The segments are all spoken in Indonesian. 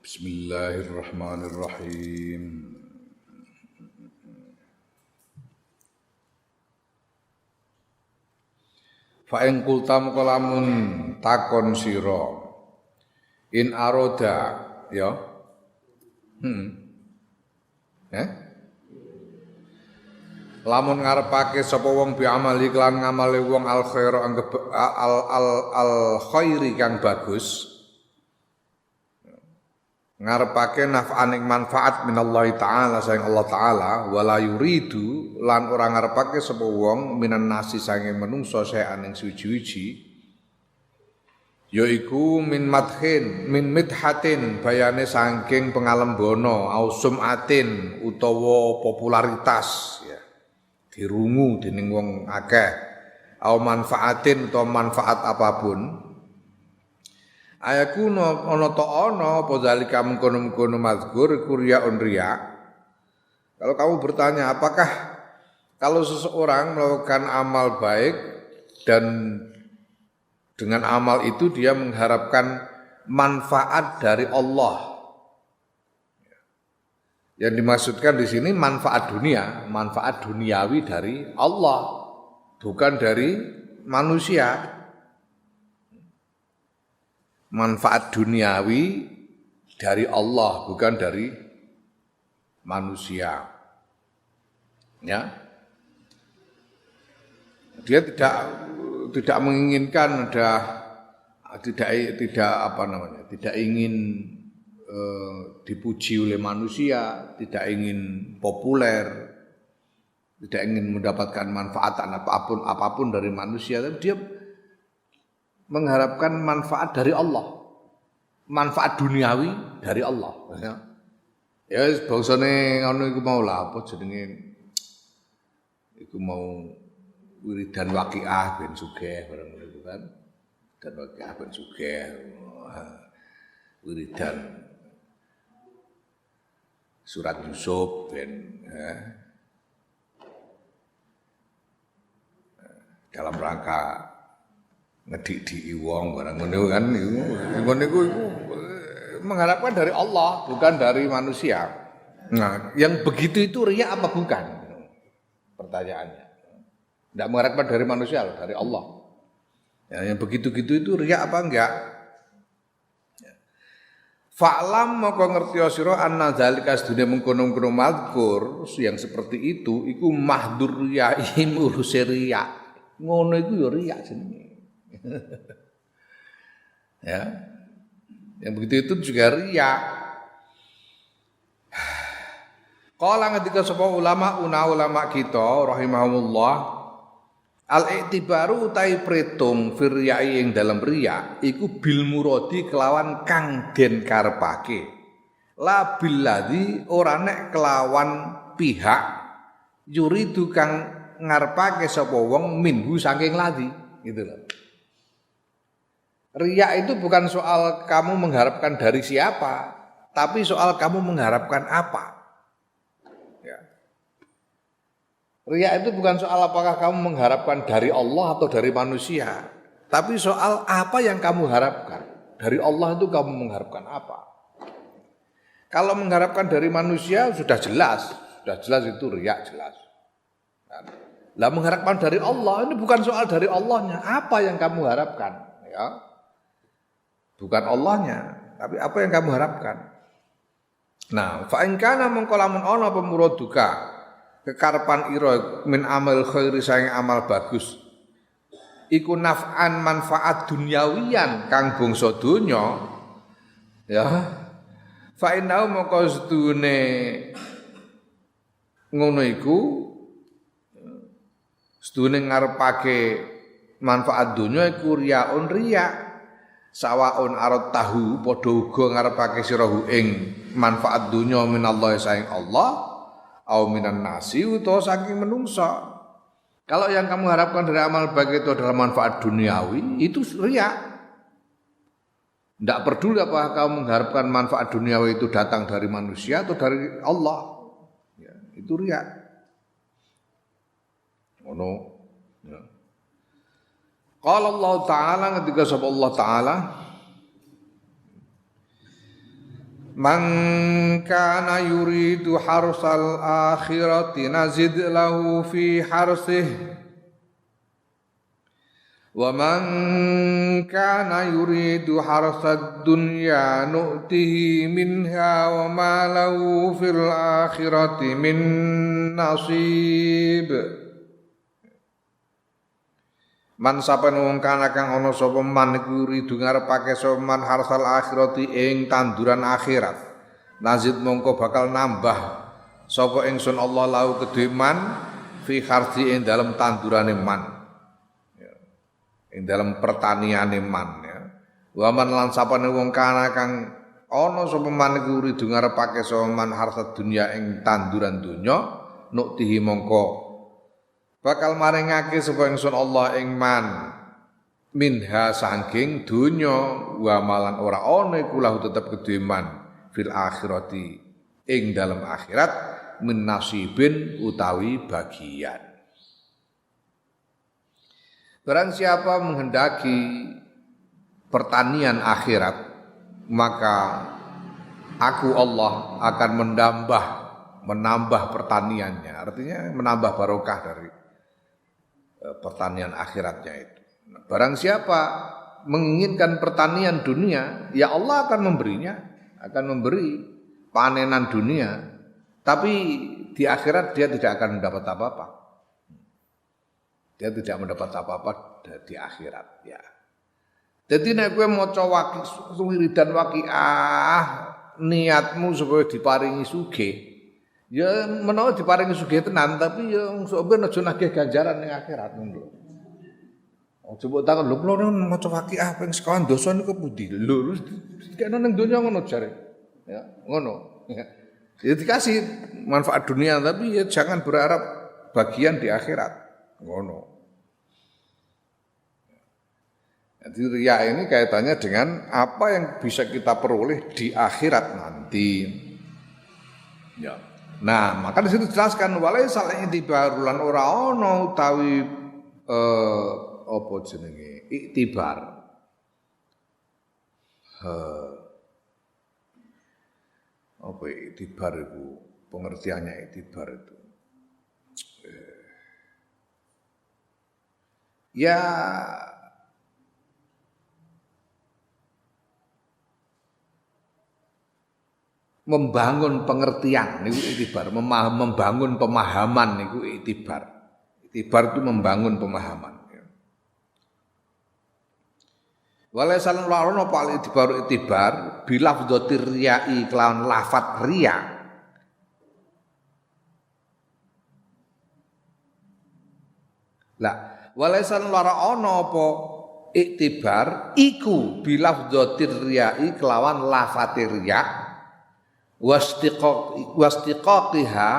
Bismillahirrahmanirrahim. Fa in qulta mukalamun takon sira in aroda ya lamun ngarepake sapa wong bi amali kelan ngamale wong al khaira al khairi kang bagus ngarepake naf'aning manfaat minallahi ta'ala sayang Allah ta'ala wala yuridu lan ora ngarepake sapa wong minan nasi sange menungso saean ing suci-suci yaiku min midhatin bayane saking pengalembono au sumatin utawa popularitas ya dirungu dening wong akeh au manfaatin utawa manfaat apapun ayakuno ana ta ana apa zalika mengkono-mengkono mazkur riyaun riya. Kalau kamu bertanya apakah kalau seseorang melakukan amal baik dan dengan amal itu dia mengharapkan manfaat dari Allah. Yang dimaksudkan di sini manfaat dunia, manfaat duniawi dari Allah, bukan dari manusia. Manfaat duniawi dari Allah bukan dari manusia. Ya. Dia tidak menginginkan tidak ingin dipuji oleh manusia, tidak ingin populer, tidak ingin mendapatkan manfaatan apapun dari manusia, tapi dia mengharapkan manfaat dari Allah, manfaat duniawi dari Allah. Ya, bangsane ngono iku mau lah apa jenenge? Iku mau wiridan waqiah ben sugih bareng niku kan. Dan waqiah ben sugih. Wiridan surat Yusuf ben dalam rangka ngediki wong barang ngono kan niku mengharapkan dari Allah bukan dari manusia. Nah, yang begitu itu riya apa bukan? Pertanyaannya. Tidak mengharapkan dari manusia loh, dari Allah. Ya, yang begitu-gitu itu riya apa enggak? Fa'lam moko ngerti sira anna zalika sedune mengkono-kono mazkur yang seperti itu iku mahdur riyaim uruse riya. Ngono iku ya riya jenenge. Ya, yang begitu itu juga riya. Qala ketika sapa ulama kita rahimahumullah al-i'tibaru utai pretung firyai yang dalam riya iku bil muradi kelawan kang den karepake la billadzi ora nek kelawan pihak yuridu kang ngarepake sapa wong minhu saking ladzi gitu loh. Riya itu bukan soal kamu mengharapkan dari siapa, tapi soal kamu mengharapkan apa. Ya. Riya itu bukan soal apakah kamu mengharapkan dari Allah atau dari manusia, tapi soal apa yang kamu harapkan. Dari Allah itu kamu mengharapkan apa. Kalau mengharapkan dari manusia sudah jelas itu riya jelas. Lah mengharapkan dari Allah ini bukan soal dari Allahnya, apa yang kamu harapkan, ya. Bukan Allahnya, tapi apa yang kamu harapkan. Nah, fa in kana mengko lamun ana pemuraduka kekarepan ira min amal khairi saing amal bagus. Iku naf'an manfaat dunyawiyan kang bangsa donya. Ya. Fa inna mengko sedune ngono iku sedune ngarepake manfaat donya iku riyaun riya. Sawaun arad tahu padha uga ngarepake sira ing manfaat dunya minallahi saing Allah au minan nasi utawa saking menungsa. Kalau yang kamu harapkan dari amal baik itu adalah manfaat duniawi, itu riya. Tidak peduli apakah kamu mengharapkan manfaat duniawi itu datang dari manusia atau dari Allah. Ya, itu riya. Ono ya. Qala Allah Ta'ala ketika sapa Allah Ta'ala Man kana yuridu harsal akhirati nazid lahu fi harsihi wa man kana yuridu harsad dunya nu'tihi minha wa ma lahu fil akhirati min nasib. Man sapen wong kana kang ana sapa man iku ridu ngarepake sapa man harsal akhirati ing tanduran akhirat. Nazid mongko bakal nambah sapa ingsun Allah lahu kedhe man fi harsi ing dalem tandurane man. Ing dalam pertaniane man ya. Wa man lan sapane wong kana kang ana sapa man iku ridu ngarepake sapa man harta dunya ing tanduran donya nuktihi mongko bakal maringake sapa ingsun Allah ing man minha saking donya wa malan ora ana iku lahu tetep kedhe man fil akhirati ing dalam akhirat min nasibin utawi bagian. Barang siapa menghendaki pertanian akhirat, maka aku Allah akan menambah pertaniannya. Artinya menambah barokah dari pertanian akhiratnya itu. Barang siapa menginginkan pertanian dunia, ya Allah akan memberinya, akan memberi panenan dunia. Tapi di akhirat dia tidak akan mendapat apa-apa. Dia tidak mendapat apa-apa di akhirat ya. Jadi nek kowe maca wiridan waqiah niatmu supaya diparingi sugih. Ya menawa diparingi sugih tenan tapi ya sampeyan aja nagih ganjaran ning akhirat ngono lho. Ojo mbok takon lho kula maca waqiah ping sekawan dosa niku pundi? Lho kene ning donya ngono jare. Ya, ngono. Ya dikasih manfaat dunia tapi ya jangan berharap bagian di akhirat. Ngono. Jadi riya ini kaitannya dengan apa yang bisa kita peroleh di akhirat nanti. Ya. Nah, maka di situ dijelaskan walaisal i'tibarulan ora ana utawi apa jenenge iktibar. Apa iktibar itu? Pengertiannya iktibar itu. Ya membangun pengertian niku iktibar, membangun pemahaman niku iktibar. Iktibar itu membangun pemahaman. Walaisan larono pal iktibar bilafdhatir riya'i kelawan lafat riya. Lah, walaisan larono apa iktibar iku bilafdhatir riya'i kelawan lafat riya. Wastiqaqiha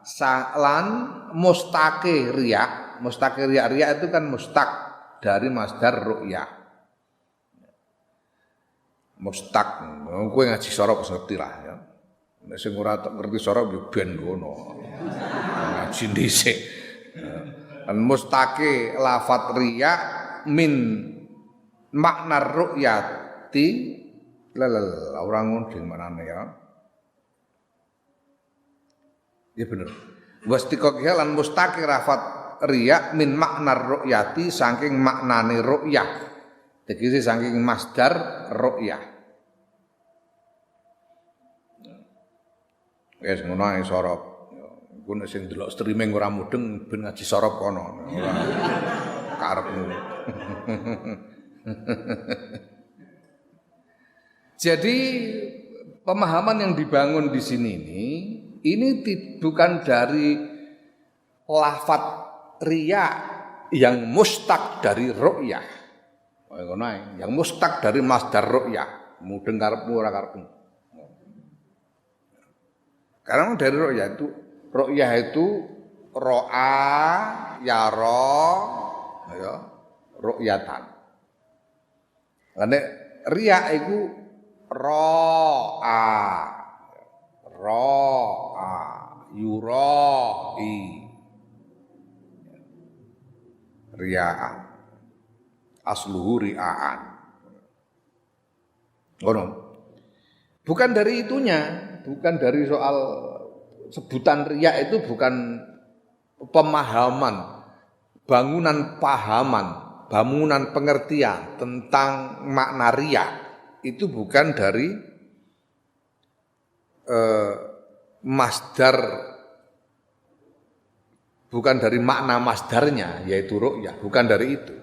salan mustaqi riya. Mustaqi riya itu kan mustaq dari masdar ru'yah. Mustaq, kowe ngaji sorop ngerti lah ya. Nek sing ora ngerti sorop yo ben ngono. Ngaji dhisik. Mustaqi lafat riya min makna ru'yati lelel ora ngunding manane ya. Ya bener. Wastiqaqih lan mustaqir rafat riya min makna ru'yati saking maknane ru'yah. Tegese saking masdar ru'yah. Wis ngono ae sorop. Ku nek sing delok streaming ora mudeng ben ngaji sorop kono. Ora karepmu. Jadi pemahaman yang dibangun di sini ini bukan dari lafat riya yang mustaq dari ru'yah. Yang mustaq dari masdar ru'yah. Mudeng karepmu ora karepmu. Karena dari ru'yah itu ro'a, yara, ya, ru'yatan. Karena riya itu ro'a. Yurai ria'an asluhu ria'an ngono Bukan dari itunya, bukan dari soal sebutan riya itu bukan pemahaman, bangunan pengertian tentang makna riya itu bukan dari masdar, bukan dari makna masdarnya yaitu ru'yah, bukan dari itu.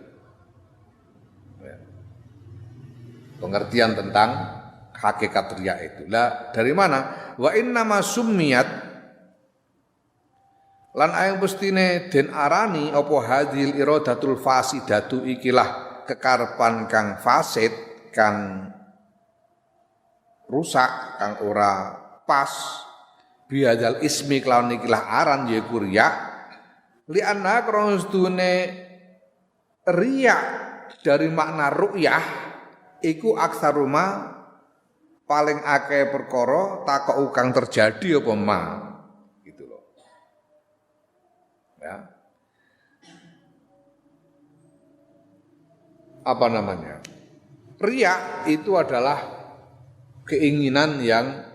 Pengertian tentang hakikat riya itu. Lah dari mana? Wa inna ma summiyat lan ayang pestine den arani apa hadhil iradatul fasidatu ikilah kekarepan kang fasid, kang rusak, kang ora pas biadal ismi kelawan ikilah aran yaiku riya li anna krostune riya dari makna ru'yah iku aksaruma paling akeh perkara takok kang terjadi apa ma gitu loh. Ya. Apa namanya? Riya itu adalah keinginan yang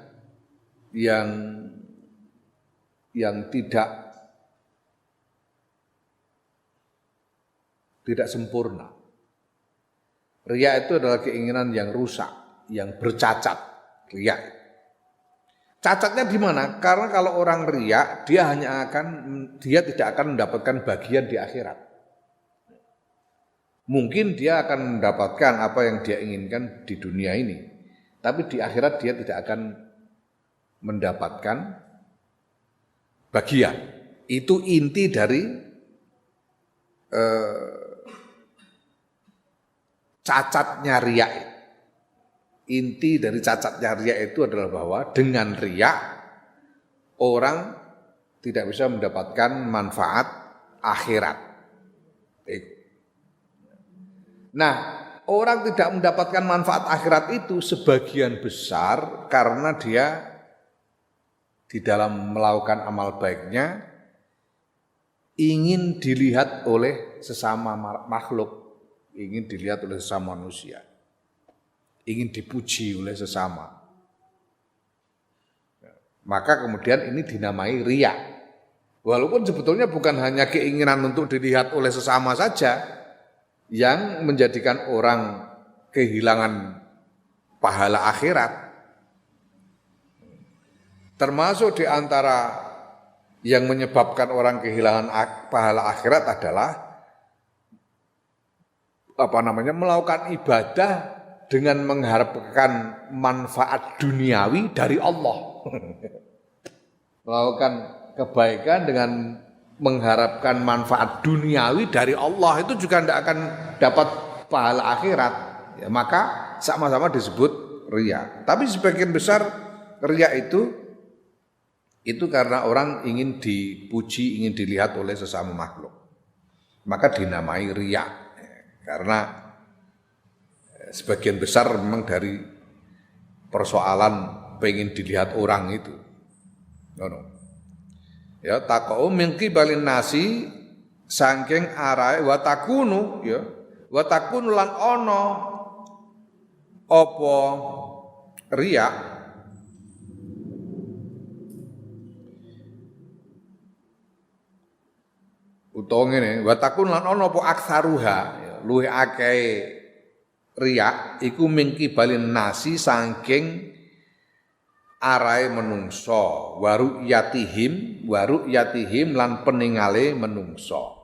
tidak sempurna. Riya itu adalah keinginan yang rusak, yang bercacat. Riya. Cacatnya di mana? Karena kalau orang riya, dia tidak akan mendapatkan bagian di akhirat. Mungkin dia akan mendapatkan apa yang dia inginkan di dunia ini, tapi di akhirat dia tidak akan mendapatkan bagian. Itu inti dari cacatnya riya. Inti dari cacatnya riya itu adalah bahwa dengan riya orang tidak bisa mendapatkan manfaat akhirat. Nah, orang tidak mendapatkan manfaat akhirat itu sebagian besar karena dia di dalam melakukan amal baiknya ingin dilihat oleh sesama makhluk, ingin dilihat oleh sesama manusia, ingin dipuji oleh sesama. Maka kemudian ini dinamai riya. Walaupun sebetulnya bukan hanya keinginan untuk dilihat oleh sesama saja yang menjadikan orang kehilangan pahala akhirat. Termasuk di antara yang menyebabkan orang kehilangan pahala akhirat adalah melakukan ibadah dengan mengharapkan manfaat duniawi dari Allah. Melakukan kebaikan dengan mengharapkan manfaat duniawi dari Allah itu juga tidak akan dapat pahala akhirat. Ya, maka sama-sama disebut riya. Tapi sebagian besar riya itu karena orang ingin dipuji, ingin dilihat oleh sesama makhluk. Maka dinamai riya. Karena sebagian besar memang dari persoalan pengen dilihat orang itu. Ya, taqau min qibalin nasi saking arae wa takunu ya. Wa takunu lan ana apa riya utawa ngene wa takun lan ana apa aksaruha luwih akeh riya iku mingki balin nasi saking arae menungso waru yatihim lan peningale menungso.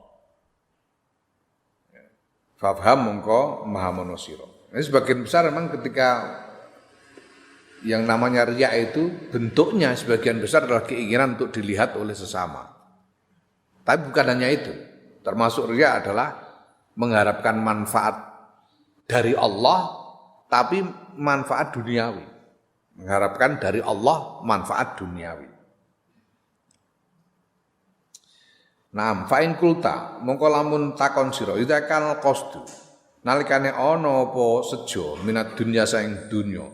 Fafham mongko mahamono sira. Ini sebagian besar memang ketika yang namanya riya itu bentuknya sebagian besar adalah keinginan untuk dilihat oleh sesama. Tapi bukan hanya itu, termasuk riya adalah mengharapkan manfaat dari Allah, tapi manfaat duniawi. Mengharapkan dari Allah manfaat duniawi. Naam, fa'in kulta, mongko lamun takon sira, ida kan qasdu. Nalikane ana apa sejo minat dunya saing dunya.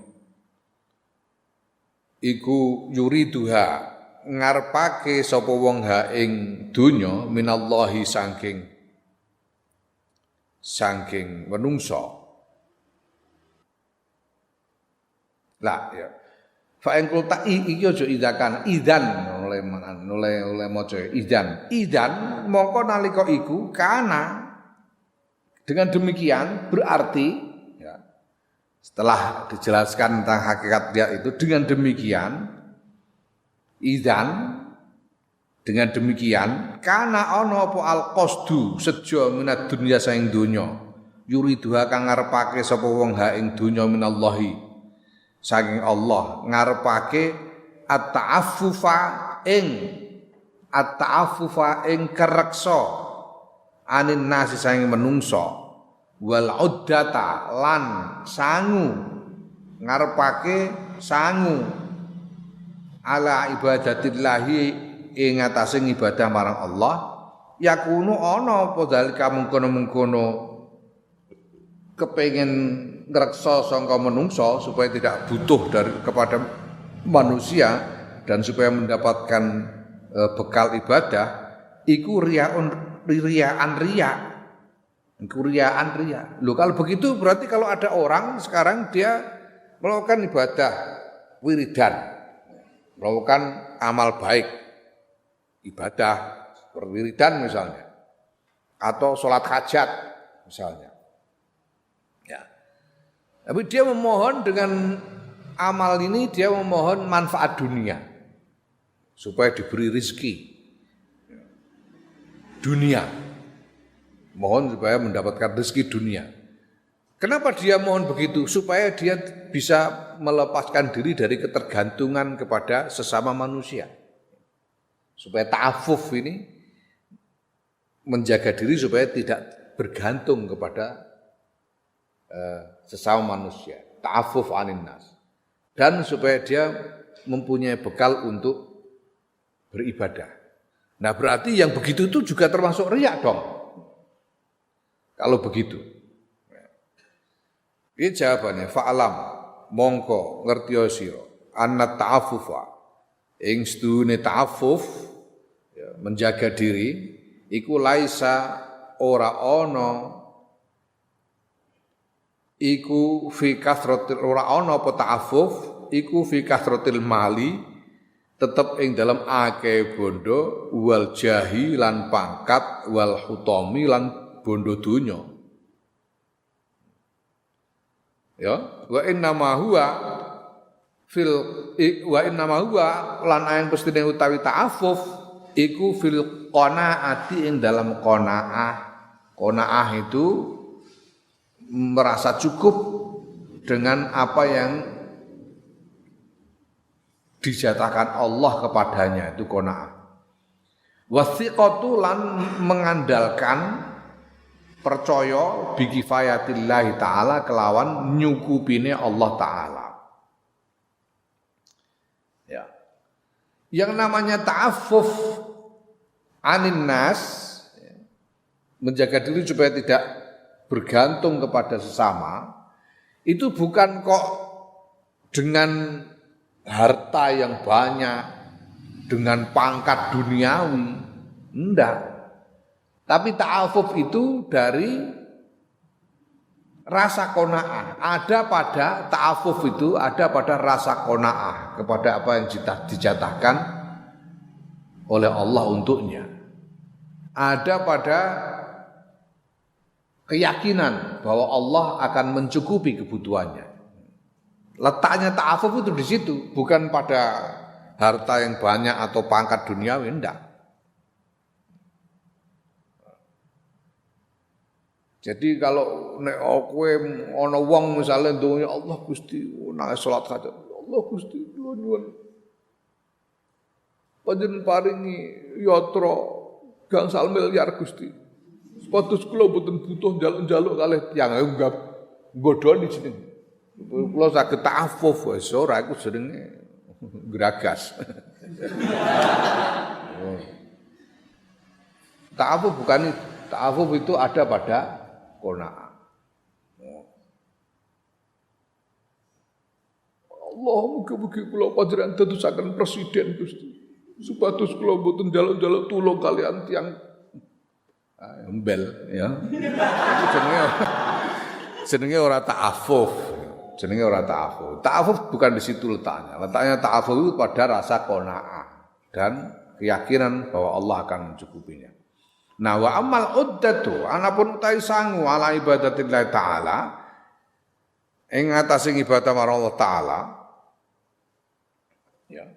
Iku yuriduha ngarepake sapa wong ha ing donya minallahi saking menungso. Lah ya. Fa in qulta iki aja idakan idan oleh maca idan mongko nalika iku kana dengan demikian berarti ya, setelah dijelaskan tentang hakikat dia itu dengan demikian idan dengan demikian kana ana apa al qasdu sejo minad dunya saing donya yuriduha kang ngarepake sapa wong ha ing donya minallahi saking Allah ngarepake at-ta'affufa ing kereksa anin nasi saking menungso wal uddata lan sangu ngarepake sangu ala ibadatillahi ing atase ibadah marang Allah yakunu ana apa dalika mungkono-mungkono kepengin ngreksa sangka menungso supaya tidak butuh kepada manusia dan supaya mendapatkan bekal ibadah iku riyaan riya. Loh kalau begitu berarti kalau ada orang sekarang dia melakukan ibadah wiridan, melakukan amal baik, ibadah berwiridan misalnya atau sholat hajat misalnya. Tapi dia memohon dengan amal ini dia memohon manfaat dunia supaya diberi rezeki dunia, mohon supaya mendapatkan rezeki dunia. Kenapa dia mohon begitu? Supaya dia bisa melepaskan diri dari ketergantungan kepada sesama manusia, supaya ta'afuf ini menjaga diri supaya tidak bergantung kepada sesama manusia, ta'affuf anin nas, dan supaya dia mempunyai bekal untuk beribadah. Nah berarti yang begitu itu juga termasuk riya dong. Kalau begitu. Ini jawabannya fa'alam mongko ngertiyo sira anna ta'affufa ing stune ta'affuf ya, menjaga diri iku laisa ora ana iku fi kasratil ora ana apa ta'affuf iku fi kasratil mali tetep ing dalam akeh bondo wal jahi lan pangkat wal hutami lan bondo donya ya wa inna ma huwa lan ayen pestine utawi ta'affuf iku fil qanaati ing dalam qanaah itu merasa cukup dengan apa yang dijatahkan Allah kepadanya itu qanaah. Wasiqatu lan mengandalkan percaya bi kifayatillahi taala kelawan nyukupine Allah taala. Ya. Yang namanya ta'affuf anin nas menjaga diri supaya tidak bergantung kepada sesama itu bukan kok dengan harta yang banyak, dengan pangkat duniawi, enggak. Tapi ta'affuf itu dari rasa qanaah. Ada pada ta'affuf itu ada pada rasa qanaah kepada apa yang dijatahkan oleh Allah untuknya. Ada pada keyakinan bahwa Allah akan mencukupi kebutuhannya. Letaknya ta'affuf itu di situ, bukan pada harta yang banyak atau pangkat duniawi, enggak. Jadi kalau nek kowe ana wong misale ndonga Allah Gusti, nek salat hajat, Allah Gusti kula nyuwun panjenengan paringi yatra gangsal miliar Gusti. Sepatus kula mboten butuh njaluk-njaluk kalih tiyang enggak nggodhoni jeneng. Kula saged ta'affuf wis ora iku jenenge geragas. Ta'affuf bukan ta'affuf itu ada pada qanaah. Allah mugi-mugi kula panjenengan dadosaken presiden Gusti. Supados kula mboten njaluk-njaluk tulung kalian tiyang embel ya. Itu jenenge ora ta'affuf. jenenge ora ta'afuf. Ta'afuf bukan di situ letaknya. Letaknya ta'afuf itu pada rasa qanaah dan keyakinan bahwa Allah akan mencukupinya. Nah, wa amal uddatu anapun utai sangu ala ibadatillah taala ing atase ibadah marang Allah taala. Ya.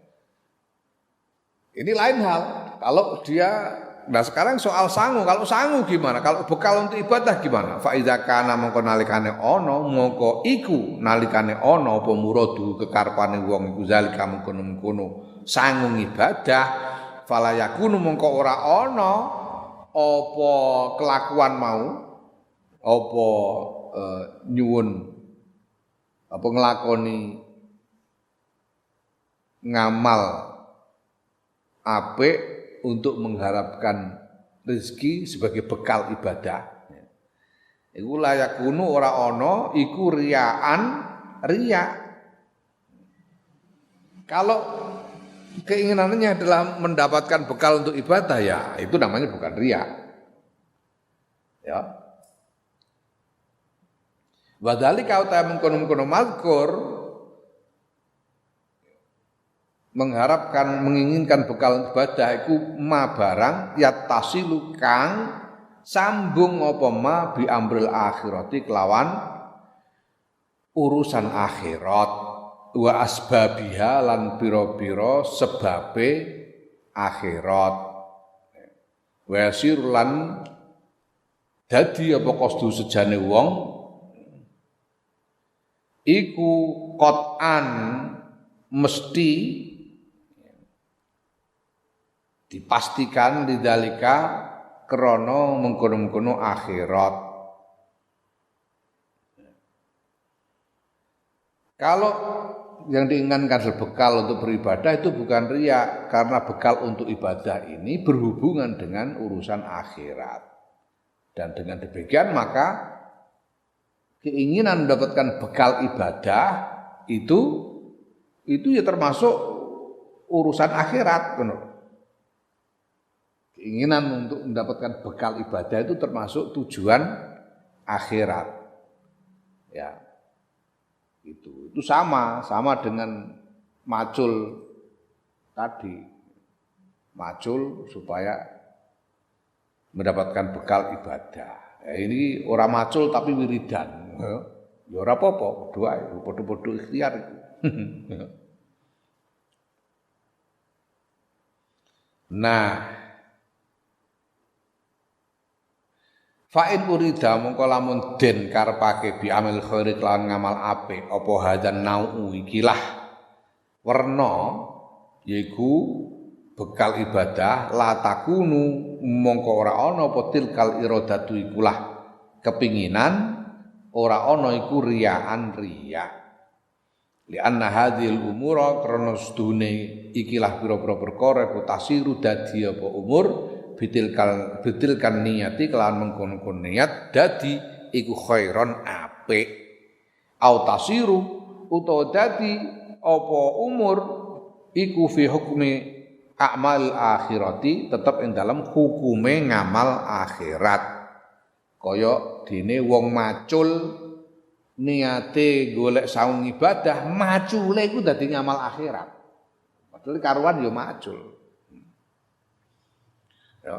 Ini lain hal. Kalau dia nah sekarang soal sangu, kalau sangu gimana? Kalau bekal untuk ibadah gimana? Fa iza kana mongko nalikane ana mongko iku nalikane ana apa muradu kekarepane wong iku zalika mengkono-mengkono sangu ibadah fala yakunu mongko ora ana apa kelakuan mau apa nyuwun apa nglakoni ngamal apik untuk mengharapkan rezeki sebagai bekal ibadah. Iku layakunu ora ana iku riyaan riya. Kalau keinginannya adalah mendapatkan bekal untuk ibadah ya itu namanya bukan riya. Ya. Wadzalika ta mengkono-kono mazkur mengharapkan menginginkan bekal ibadah iku ma barang yattasilu kang sambung apa ma bi amril akhirati kelawan urusan akhirat wa asbabiha lan pira-pira sebabe akhirat wa yasir lan dadi apa kostu sejane wong iku qat'an mesti dipastikan lidzalika krana mengkono-mengkono akhirat. Kalau yang diinginkan bekal untuk beribadah itu bukan riya, karena bekal untuk ibadah ini berhubungan dengan urusan akhirat. Dan dengan demikian maka keinginan mendapatkan bekal ibadah itu ya termasuk urusan akhirat, benar. Keinginan untuk mendapatkan bekal ibadah itu termasuk tujuan akhirat. Ya. Itu sama dengan macul tadi. Macul supaya mendapatkan bekal ibadah. Ya, ini orang macul tapi wiridan. Ya ora apa-apa, padha-padha ikhtiar itu. Nah, fa'in urida mongko lamun den karepake bi amil khairi lan ngamal apik apa hadzan nau ikilah werna yaiku bekal ibadah la takunu mongko ora ana apa tilkal iradatu ikulah kepinginan ora ana iku riyaan riya li anna hadhil umura krana sedune ikilah pira-pira perkara tasiru dadi apa umur bitilkan niyati kelawan mengkono-kono niat dadi iku khairon apik au tasiru utawa dadi apa umur iku fi hukmi amal akhirati tetep ing dalam hukume ngamal akhirat kaya dene wong macul niate golek saung ibadah macule iku dadi ngamal akhirat padahal karuan ya macul. Ya.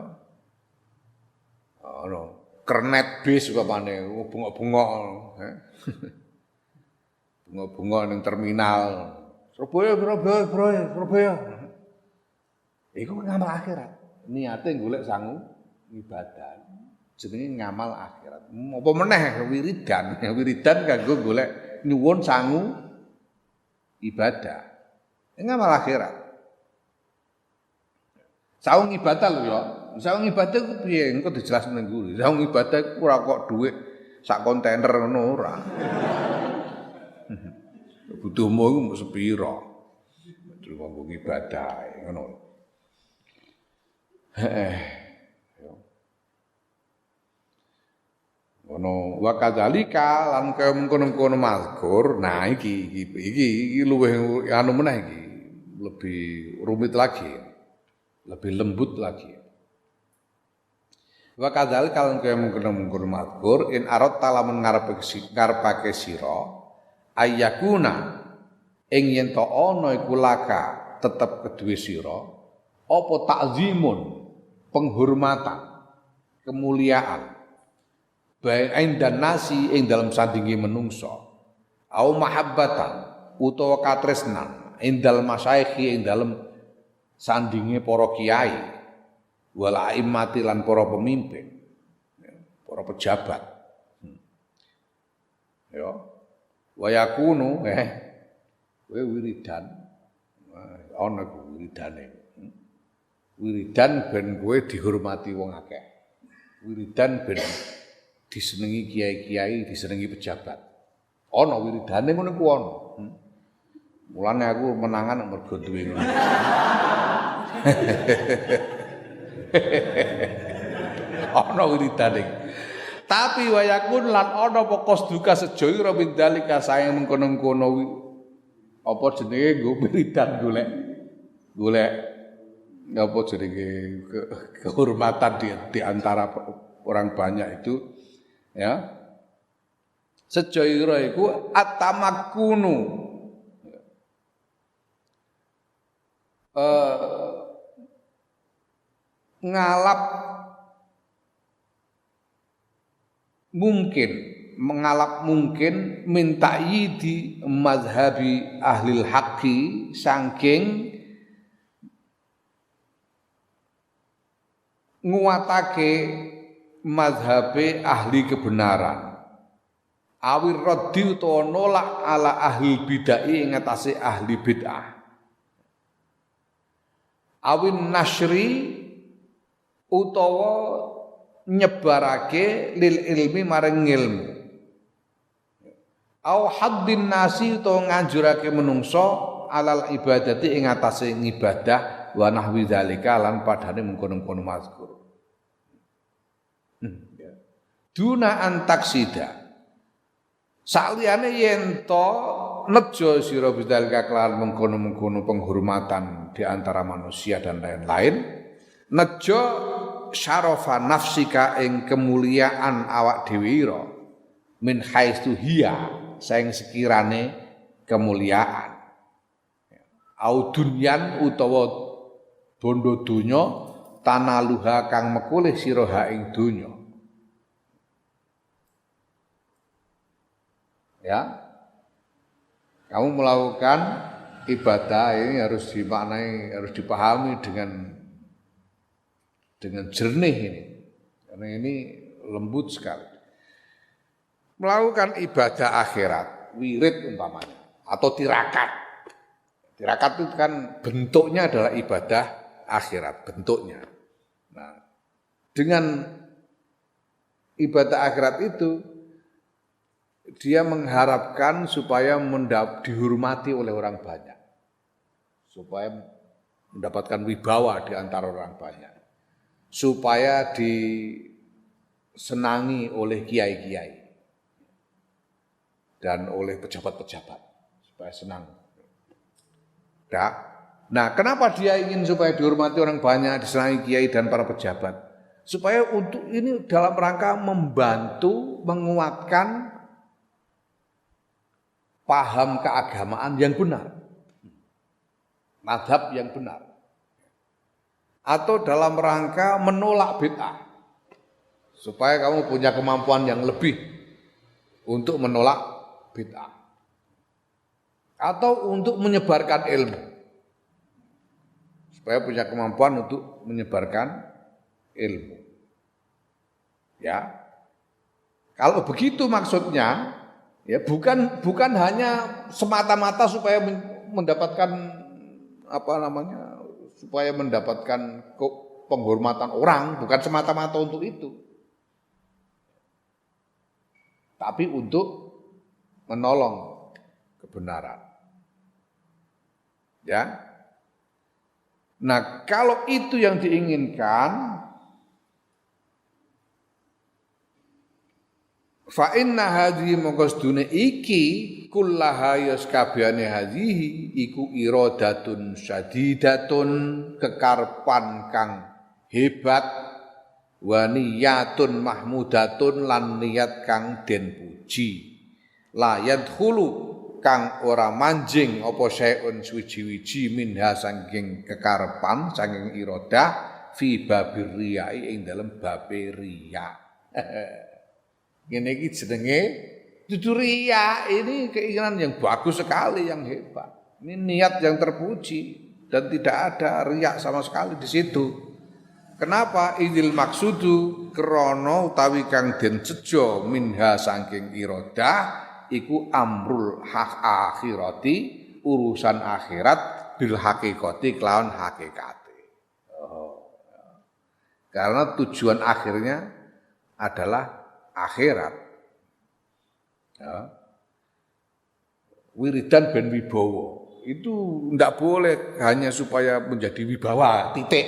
Kernet bis upamane bengok-bengok. Bengok-bengok ning terminal. Surabaya. Iku ngamal akhirat. Niate golek sangu ibadah. Jenenge ngamal akhirat. Apa meneh wiridan. Wiridan kanggo golek nyuwun sangu ibadah. Ngamal akhirat. Saung ibadah lho ya. Saung ibadah ku piye? Engko dijelasno ning guru. Saung ibadah ku ora kok dhuwit sak kontainer ngono ora. Butuhmu iku mung sepira. Kanggo ibadah ngono. Ngono wa kadzalika lan kaya mengkono-kono mazkur. Nah iki luwih anu meneh iki. Lebih rumit lagi. Lebih lembut lagi. Wa kadzal kalon kaya mungkon mazkur in arad talamun ngarepake sira ayakuna ing yen to ana iku laka tetep kedue sira apa takzimun penghormatan kemuliaan bae indan nasi ing dalam sandingi menungso au mahabbatan utawa katresnan indal masyayikh ing dalam sandinge para kiai wal a'immati lan para pemimpin para pejabat ya wa yakunu kowe wiridan ana wiridane wiridan ben kowe dihormati wong akeh wiridan ben disenengi kiai-kiai disenengi pejabat ana wiridane ngono ku ana mulane aku menangan mergo duwe ngono ana wiridane tapi wayakun lan ana apa qasduka sejoyo min dalika sayang mengkono-kono apa jenenge nggo wiridan golek apa jenenge kehormatan di antara orang banyak itu ya sejoyo iku atamakkunu ngalap mungkin minta yidi mazhabi ahlil haqqi saking nguatake mazhabe ahli kebenaran awir raddi utawa nolak ala ahli bid'ah ing atase ahli bid'ah awin nasri utawa nyebarake lil ilmi maring ilmu au haddin nasi utawa nganjurake menungso alal ibadati ing atase ngibadah wa nahwi zalika lan padane mengkono-kono mazkur duna antaksida saliyane yen to nejo sira bidzalika kelawan mengkono-mengkono penghormatan di antara manusia dan lain-lain nejo syarafa nafsika ing kemuliaan awak dhewe ira min haitsu hiya saing sekirane kemuliaan au dunyan utawa bondo donya tanaluha kang mekulih sira ha ing donya ya kamu melakukan ibadah ini harus dimaknai harus dipahami dengan jernih ini karena ini lembut sekali melakukan ibadah akhirat wirid umpamanya atau tirakat itu kan bentuknya adalah ibadah akhirat bentuknya nah dengan ibadah akhirat itu dia mengharapkan supaya dihormati oleh orang banyak supaya mendapatkan wibawa di antara orang banyak supaya disenangi oleh kiai-kiai dan oleh pejabat-pejabat supaya senang. Nah, kenapa dia ingin supaya dihormati orang banyak, disenangi kiai dan para pejabat? Supaya untuk ini dalam rangka membantu menguatkan paham keagamaan yang benar, mazhab yang benar. Atau dalam rangka menolak bid'ah supaya kamu punya kemampuan yang lebih untuk menolak bid'ah atau untuk menyebarkan ilmu supaya punya kemampuan untuk menyebarkan ilmu ya kalau begitu maksudnya ya bukan hanya semata-mata supaya mendapatkan supaya mendapatkan penghormatan orang, bukan semata-mata untuk itu. Tapi untuk menolong kebenaran. Ya. Nah, kalau itu yang diinginkan, fa inna hadhihi maqasdune iki kullaha yaskabiyane hadhihi iku iradatun syadidatun kekarpan kang hebat wa niyatun mahmudatun lan niat kang den puji la yadkhulu kang ora manjing apa syai'un suwiji-wiji minha saking kekarepan saking iradah fi babir riyai ing dalem babe riya. Ngene iki jenenge dudu riya, ini keinginan yang bagus sekali, yang hebat. Ini niat yang terpuji dan tidak ada riya sama sekali di situ. Kenapa? Idil maksudu krana utawi kang den sejo minha saking iradah iku amrul akhirati, urusan akhirat bil hakikati kelawan hakikate. Karena tujuan akhirnya adalah akhirat. Ya. Wiridan ben wibawa itu tidak boleh hanya supaya menjadi wibawa, titik.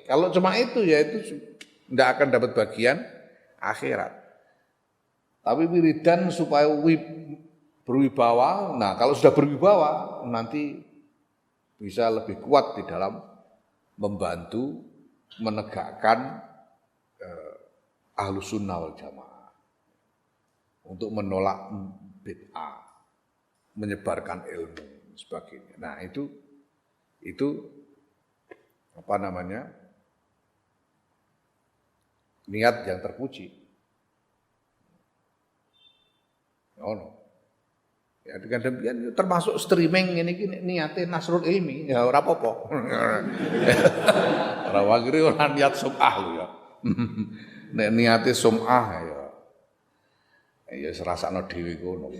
Kalau cuma itu ya itu tidak akan dapat bagian akhirat. Tapi wiridan supaya berwibawa, nah kalau sudah berwibawa nanti bisa lebih kuat di dalam membantu menegakkan Ahlus Sunnah wal Jamaah untuk menolak bid'ah, menyebarkan ilmu sebagainya. Nah itu apa namanya? Niat yang terpuji. Ono. Ya dengan demikian termasuk streaming ini niate Nasrul Ilmi ya ora apa-apa. Ora wagire ora niat sum'ah lho ya. Nek niate sum'ah ya serasakno dhewe kono.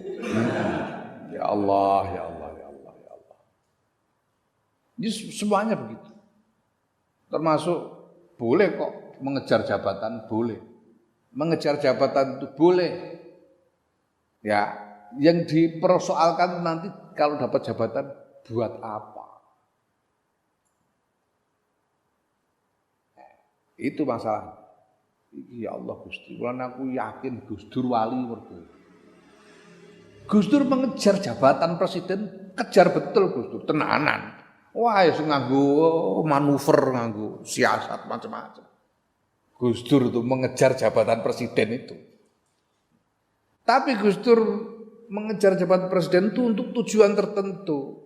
Ya Allah, ya Allah, ya Allah, ya Allah. Ini semuanya begitu. Termasuk boleh kok mengejar jabatan, boleh. Mengejar jabatan itu boleh. Ya, yang dipersoalkan nanti kalau dapat jabatan buat apa? Itu masalah. Ya Allah Gusti, lan aku yakin Gus Dur wali mergo. Gus Dur mengejar jabatan presiden, kejar betul Gus Dur, tenanan. Wah, ya nganggo manuver, nganggo siasat macam-macam. Gus Dur itu mengejar jabatan presiden itu. Tapi Gus Dur mengejar jabatan presiden itu untuk tujuan tertentu.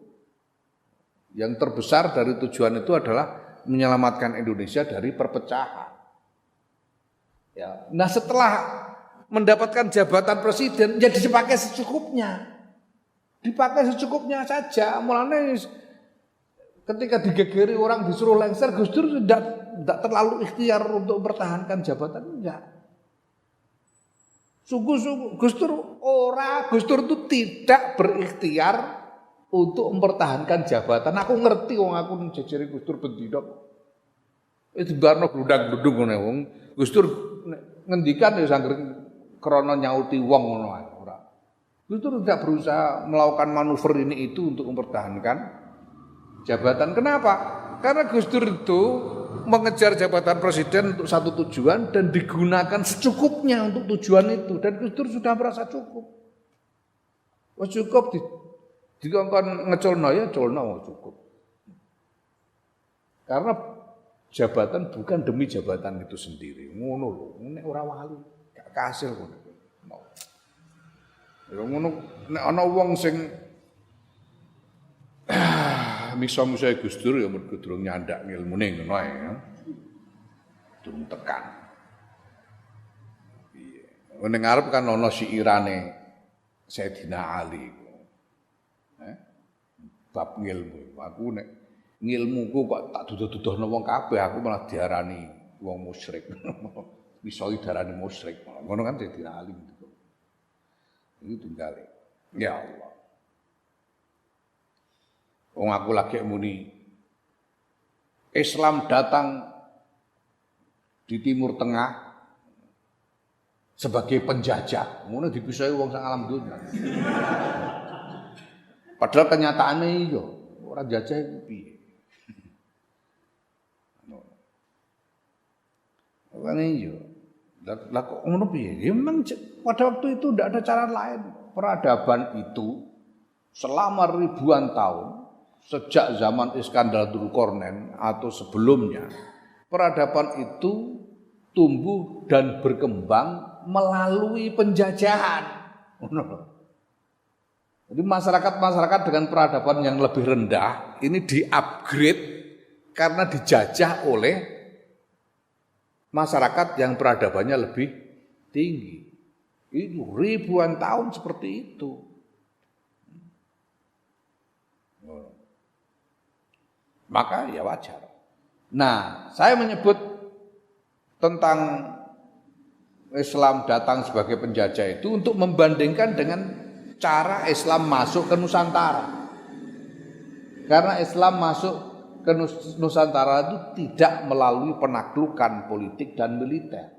Yang terbesar dari tujuan itu adalah menyelamatkan Indonesia dari perpecahan. Ya. Nah setelah mendapatkan jabatan presiden, ya dipakai secukupnya. Dipakai secukupnya saja. Mulanya ketika digegeri orang disuruh lengser, Gus Dur tidak terlalu ikhtiar untuk mempertahankan jabatan, enggak. Sungguh-sungguh Gus Dur itu tidak berikhtiar untuk mempertahankan jabatan. Aku ngerti wong aku jejere Gus Dur bendina. Itu barno glundang-glundung ngene wong. Gus Dur ngendikan ya sangger krana nyauti wong ngono ae ora. Gus Dur tidak berusaha melakukan manuver ini itu untuk mempertahankan jabatan. Kenapa? Karena Gus Dur itu mengejar jabatan presiden untuk satu tujuan dan digunakan secukupnya untuk tujuan itu, dan Gus Dur sudah merasa cukup. Wah cukup dikongkon ngeculno ya culno cukup. Karena jabatan bukan demi jabatan itu sendiri. Ngono lho, nek ora wali gak kasil ngono. Ya ngono nek ana wong sing misa-misa Gus Dur ya mergo durung nyandak ngilmune ngono ae ya. Durung tekan. Piye. Ning ngarep kan ana syairane Sayyidina Ali. Bab ngilmu. Aku nek ngilmuku kok tak duduh-duduhno wong kabeh, aku malah diarani wong musyrik. Iso diarani musyrik. Ngono kan Sayyidina Ali. Iki tunggal. Ya Allah. Wong aku lagi muni Islam datang di Timur Tengah sebagai penjajah. Ngono dipisahi wong sak alam dunya. Padahal kenyataannya iya, orang jajah itu piye. Kan iya. Lah kok ngono piye? Ya memang pada waktu itu tidak ada cara lain. Peradaban itu selama ribuan tahun sejak zaman Iskandar Dzulkarnain atau sebelumnya, peradaban itu tumbuh dan berkembang melalui penjajahan. Jadi masyarakat-masyarakat dengan peradaban yang lebih rendah ini di-upgrade karena dijajah oleh masyarakat yang peradabannya lebih tinggi. Itu ribuan tahun seperti itu. Maka ya wajar. Nah, saya menyebut tentang Islam datang sebagai penjajah itu untuk membandingkan dengan cara Islam masuk ke Nusantara. Karena Islam masuk ke Nusantara itu tidak melalui penaklukan politik dan militer.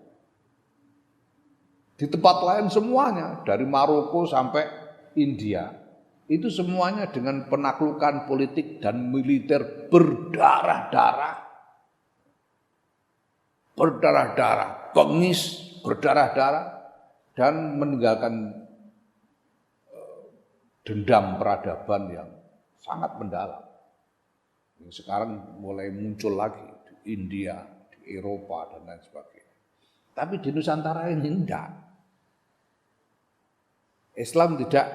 Di tempat lain semuanya, dari Maroko sampai India, itu semuanya dengan penaklukan politik dan militer berdarah-darah. Berdarah-darah, bengis, berdarah-darah, dan meninggalkan dendam peradaban yang sangat mendalam. Yang sekarang mulai muncul lagi di India, di Eropa, dan lain sebagainya. Tapi di Nusantara ini enggak. Islam tidak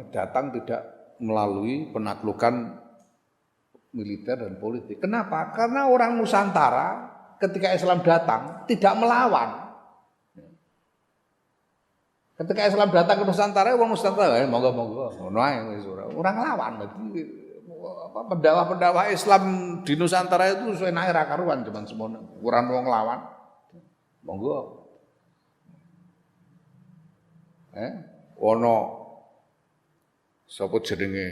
datang tidak melalui penaklukan militer dan politik. Kenapa? Karena orang Nusantara ketika Islam datang tidak melawan. Ketika Islam datang ke Nusantara, orang Nusantara monggo-monggo, orang lawan. Pendakwah-pendakwah Islam di Nusantara itu enake ra karuan cuman semono. Ora wong lawan. Monggo. Ono sapa jenenge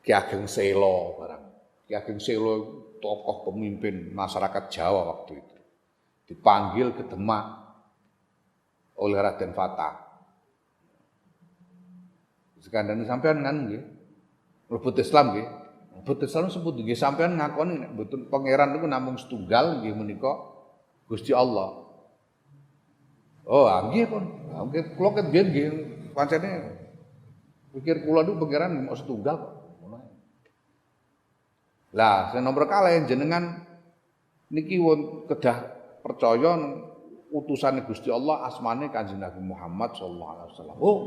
Ki Ageng Selo barang. Ki Ageng Selo tokoh pemimpin masyarakat Jawa waktu itu. Dipanggil ke Demak oleh Raden Fatah. Sekandane sampean kan nggih. Mlebet Islam nggih. Mlebet Islam sebut nggih sampean ngakoni nek mboten pangeran niku namung setunggal nggih menika Gusti Allah. Oh, nggih pun. Nggih kula ket nggih pancene pikir kula niku pangeran mau setunggal kok. Lah, sing nomor kalih jenengan niki kedah percaya utusane Gusti Allah asmane Kanjeng Nabi Muhammad sallallahu alaihi wasallam. Oh,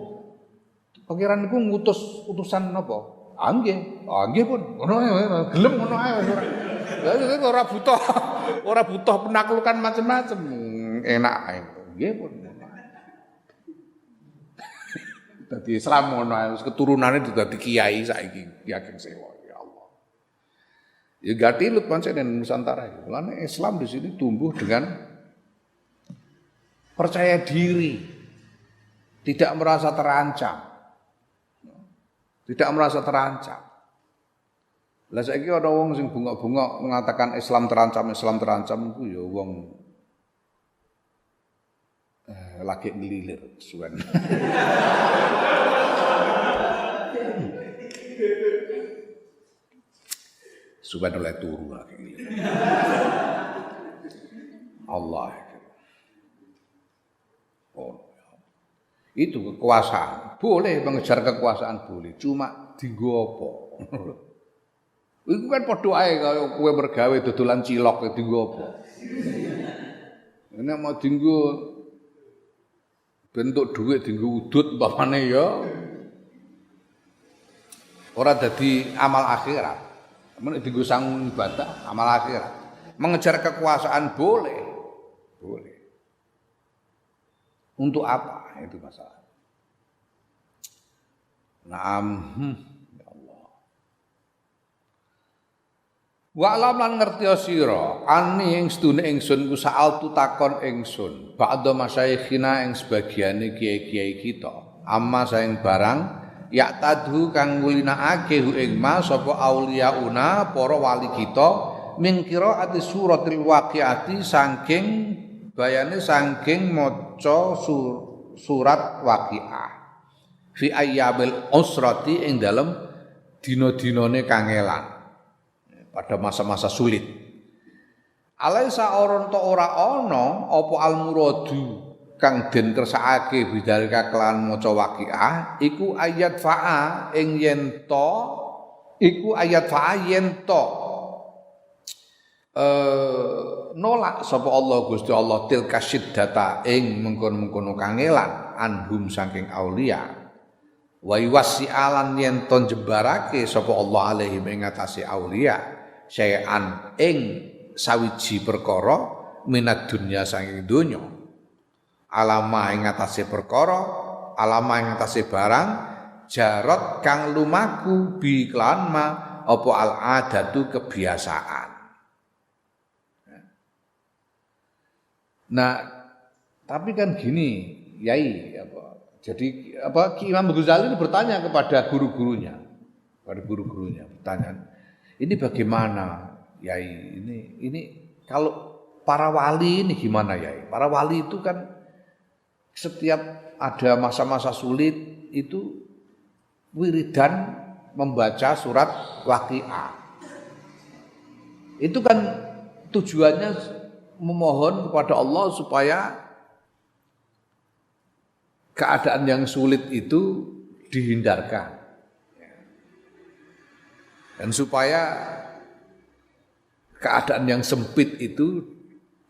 pangeran niku ngutus utusan napa? Nggih. Nggih pun. Ngono ae, gelem ngono ae wis ora. Lah ora butuh penaklukan macam-macam. Enak ae. Nggih pun. Dadi Islam ngono ae wis keturunane dadi kiai saiki, Ki Ageng Selo. Ya gak tilut pancen Nusantara. Mulane Islam di sini tumbuh dengan percaya diri, tidak merasa terancam. Tidak merasa terancam. Lah saiki ana wong sing bungok-bungok mengatakan Islam terancam iku ya wong lagi ngelilir suwen. Suwen oleh turu lagi ngelilir. Allah. Oh. Itu kekuasaan. Boleh mengejar kekuasaan boleh, cuma dienggo apa? Iku kan padha ae kaya kowe mergawe dodolan cilok dienggo apa? Nek mau dienggo bentuk dhuwit dienggo udut umpamane ya ora dadi amal akhirat. Men dienggo sangu ibadah amal akhirat. Mengejar kekuasaan boleh. Boleh. Untuk apa? Itu masalah. Naam, ya Allah. Wa alam lan ngerti sira, ani ing sedune ingsun ku sa'altu takon ingsun, ba'da masyayikhina ing sebagiane kiai-kiai kita, amma saing barang yak tadhu kang ngulinakake hu ing ma sapa auliyauna para wali kita min qiraati suratil waqiati saking bayane saking maca surat Waqiah fi ayyamil usrati ing dalem dina-dinane kangelan pada masa-masa sulit. Alaisa ora ana apa al-muradu kang den kersakake bidalika kelan maca Waqiah iku ayat fa'a ing yen to iku ayat fa'a yen to nolak sapa Allah Gusti Allah tilka syiddata ing mengkon-mengkono kangelan anhum saking aulia Wa yuwasi'alan yen ton jembarake sapa Allah alaihim ing atase aulia syai'an ing sawiji perkara minad dunya saking donya alama ing atase perkara alama ing atase barang jarot kang lumaku bi klan ma apa al adatu kebiasaan. Nah, tapi kan gini, Yai, jadi Ki Imam Ghazali ini bertanya kepada guru-gurunya, pertanyaan, ini bagaimana, Yai? Ini kalau para wali ini gimana, Yai? Para wali itu kan setiap ada masa-masa sulit itu wiridan membaca surat Waqiah. Itu kan tujuannya memohon kepada Allah supaya keadaan yang sulit itu dihindarkan dan supaya keadaan yang sempit itu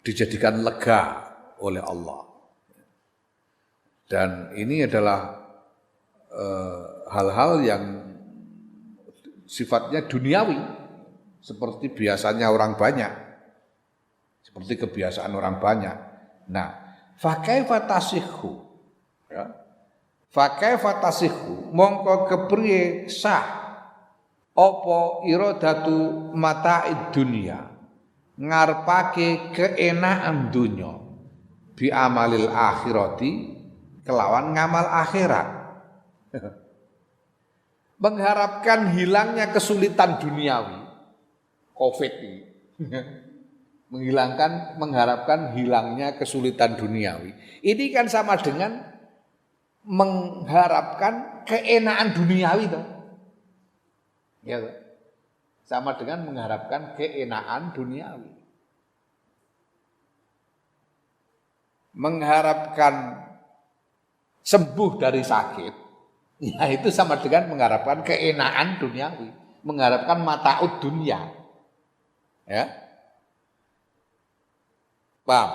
dijadikan lega oleh Allah. Dan ini adalah hal-hal yang sifatnya duniawi seperti biasanya orang banyak. Seperti kebiasaan orang banyak. Nah, fakaifa tasihhu ya. Fakaifa tasihhu mongko kepriye sah apa iradatu mata'id dunya ngarepake keenaan dunya bi amalil akhirati kelawan ngamal akhirat. Mengharapkan hilangnya kesulitan duniawi Covid ini. Mengharapkan hilangnya kesulitan duniawi. Ini kan sama dengan mengharapkan keenaan duniawi toh. Ya, sama dengan mengharapkan keenaan duniawi. Mengharapkan sembuh dari sakit, ya itu sama dengan mengharapkan keenaan duniawi, mengharapkan mata'ud dunya. Ya. Paham?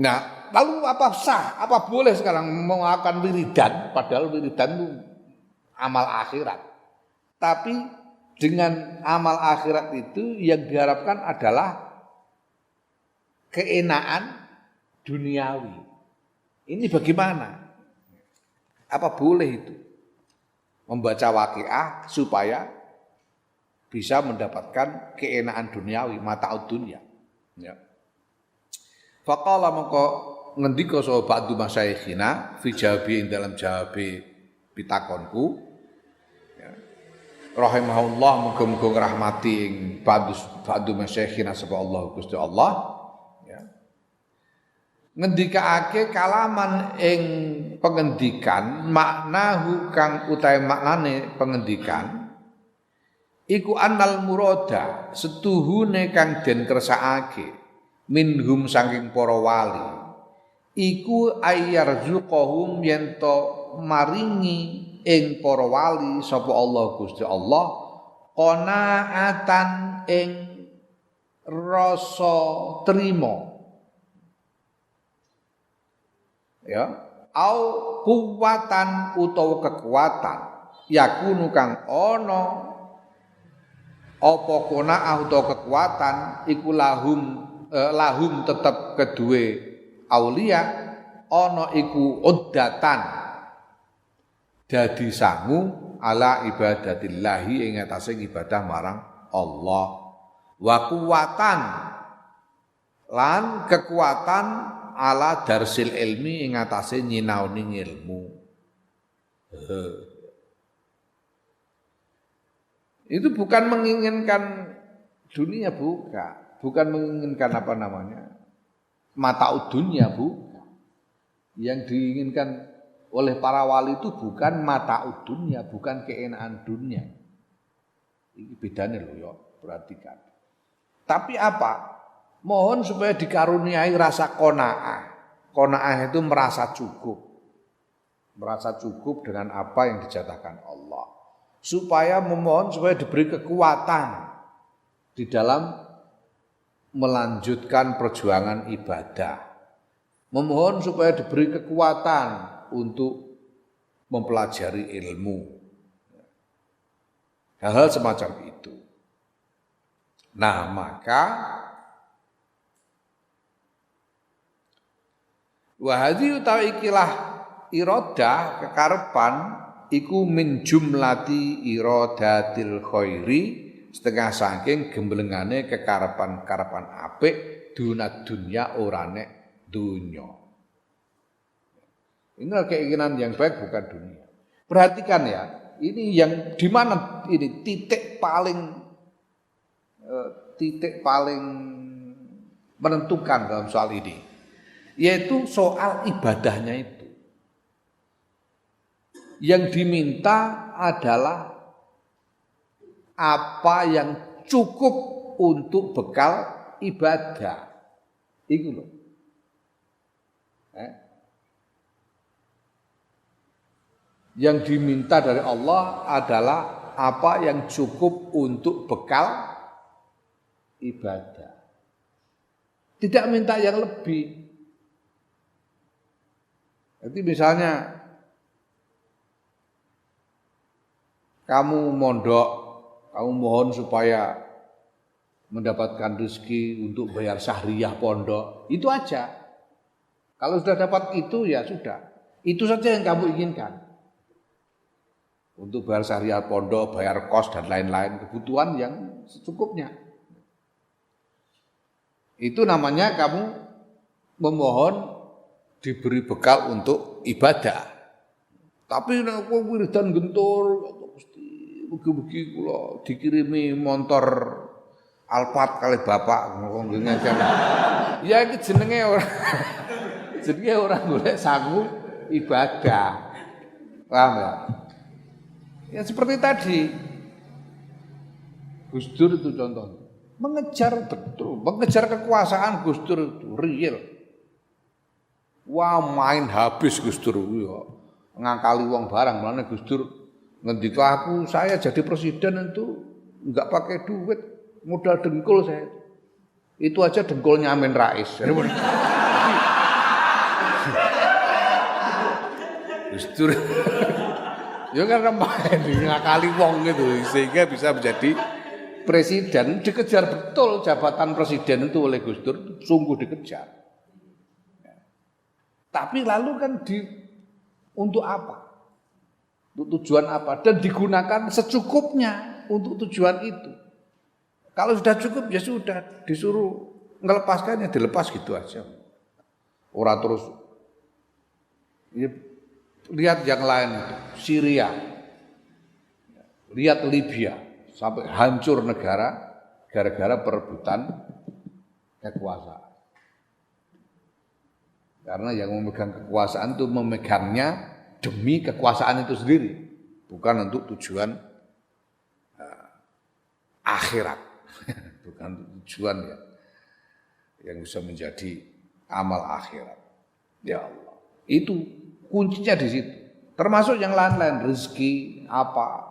Nah, lalu apa sah? Apa boleh sekarang melakukan wiridan? Padahal wiridan itu amal akhirat. Tapi dengan amal akhirat itu yang diharapkan adalah keenaan duniawi. Ini bagaimana? Apa boleh itu? Membaca Waqiah supaya bisa mendapatkan keenaan duniawi, mata'ud dunya. Ya. Faqala mongko ngendika sapa ba'du masyayikhina fi jawabi ing dalam jawabi pitakonku ya. Rahimahullah muga-muga ngrahmati ing ba'du masyayikhina sapa Allah Gusti Allah ya. Ngendikaake kalaman ing pengendikan maknahu kang utahe maknane pengendikan iku annal murada setuhune kang den kersakake minhum saking para wali iku ayyarzuqahum yen to maringi ing para wali sapa Allah Gusti Allah qanaatan ing rasa trima ya au kuwatan utawa kekuatan yakunu kang ana apa qanaah utawa kekuatan iku lahum tetap kedue aulia ana iku uddatan dadi sangu ala ibadatillahi ing atase ibadah marang Allah wa kuwatan lan kekuatan ala darsil ilmi ing atase nyinaoni ilmu. Itu bukan menginginkan dunia bukan menginginkan apa namanya mata'ud dunya bukan. Yang diinginkan oleh para wali itu bukan mata'ud dunya, bukan keenaan dunia. Ini bedanya loh ya, perhatikan. Tapi apa? Mohon supaya dikaruniai rasa qanaah. Qanaah itu merasa cukup. Merasa cukup dengan apa yang dijatahkan Allah. Supaya memohon supaya diberi kekuatan di dalam melanjutkan perjuangan ibadah. Memohon supaya diberi kekuatan untuk mempelajari ilmu. Hal-hal semacam itu. Nah, maka wahadi utawi ikilah iradah kekarepan iku min jumlati iradatil khairi setengah saking gemblengane kekarepan-kekarepan apik dunat dunya ora nek dunya. Ini keinginan yang baik bukan dunia. Perhatikan ya, ini yang di mana ini titik paling menentukan dalam soal ini, yaitu soal ibadahnya itu. Yang diminta adalah apa yang cukup untuk bekal ibadah. Itu loh. Yang diminta dari Allah adalah apa yang cukup untuk bekal ibadah. Tidak minta yang lebih. Jadi misalnya kamu mondok, kamu mohon supaya mendapatkan rezeki untuk bayar sahriyah pondok, itu aja. Kalau sudah dapat itu ya sudah. Itu saja yang kamu inginkan. Untuk bayar sahriyah pondok, bayar kos dan lain-lain, kebutuhan yang secukupnya. Itu namanya kamu memohon diberi bekal untuk ibadah. Tapi nek wiridan gentur mesti mugi-mugi kula dikirimi motor Alphard kali bapak ngene. Ya iki jenenge ora golek sangu ibadah. Paham ya? Ya seperti tadi Gus Dur itu contohnya. Mengejar kekuasaan Gus Dur itu real. Wah main habis Gus Dur ya. Ngakali wong barang, mulane Gus Dur ngendika saya jadi presiden itu enggak pakai duit, modal dengkul saya. Itu aja dengkulnya Amin Rais. Gus Dur ya karena main ngakali wong gitu sehingga bisa menjadi presiden, dikejar betul jabatan presiden itu oleh Gus Dur, sungguh dikejar. Tapi lalu kan untuk apa? Untuk tujuan apa? Dan digunakan secukupnya untuk tujuan itu. Kalau sudah cukup ya sudah, disuruh ngelepaskannya dilepas gitu aja. Ora terus ya, lihat yang lain itu, Syria. Lihat Libya sampai hancur negara gara-gara perebutan kekuasaan. Karena yang memegang kekuasaan itu memegangnya demi kekuasaan itu sendiri, bukan untuk tujuan akhirat, bukan tujuan yang bisa menjadi amal akhirat. Ya Allah, itu kuncinya di situ. Termasuk yang lain-lain, rezeki apa,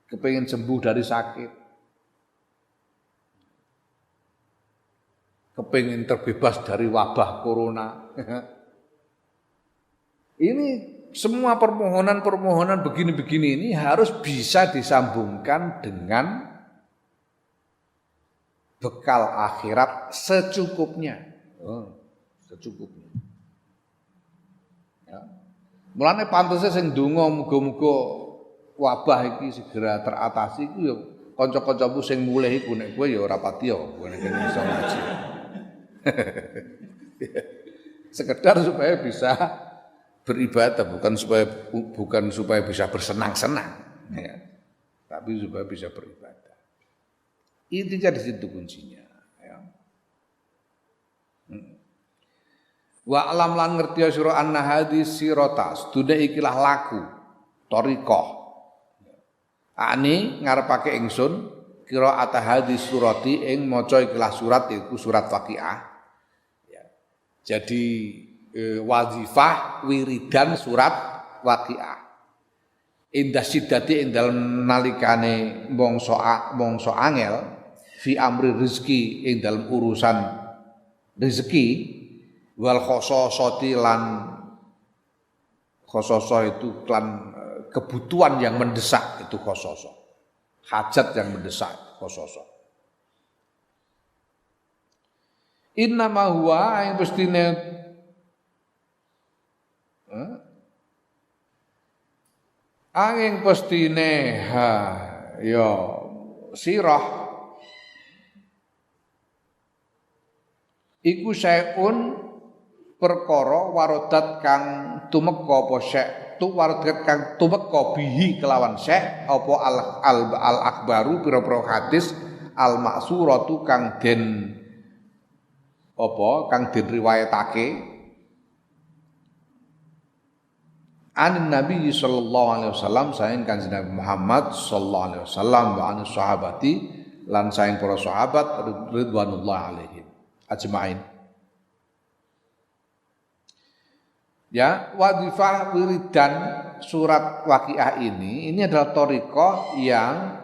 kepengin sembuh dari sakit, kepengin terbebas dari wabah corona. Ini semua permohonan begini-begini ini harus bisa disambungkan dengan bekal akhirat secukupnya. Secukupnya. Ya. Mulane pantese sing ndonga muga-muga wabah iki segera teratasi iku ya kanca-kancamu sing mulih iku nek kowe ya ora pati ya nek iso ngaji. Sekedar supaya bisa beribadah, bukan supaya bisa bersenang-senang, ya. Tapi supaya bisa beribadah. Intinya di situ kuncinya. Ya. Wa alam lan ngerti sira anna hadis siratas dunya ikilah laku thariqah. Ani ngarepake ingsun qiraat hadis surati ing maca ikilah surat iku surat Waqiah. Ya. Jadi wazifah wiridan surat Waqiah. Indah siddati ing dalem nalikane mongso angel fi amri rezeki ing dalem urusan rezeki wal khossosati lan Khososo itu klan kebutuhan yang mendesak, itu khososo. Hajat yang mendesak, khososo. Innama huwa yang pestine angin pestine ya sirah iku syai'un perkara warodat kang tumeka apa syai' tu warodat kang tumeka bihi kelawan syai' apa al akhbaru pira-pira hadis al maksuratu kang den riwayatake an Nabi sallallahu alaihi wasallam saking Kanjeng Nabi Muhammad sallallahu alaihi wasallam wa an sahabati lan saking para sahabat ridwanullah alaihim ajmain. Ya, wadifah wiridan surat Waqiah ini adalah thariqah yang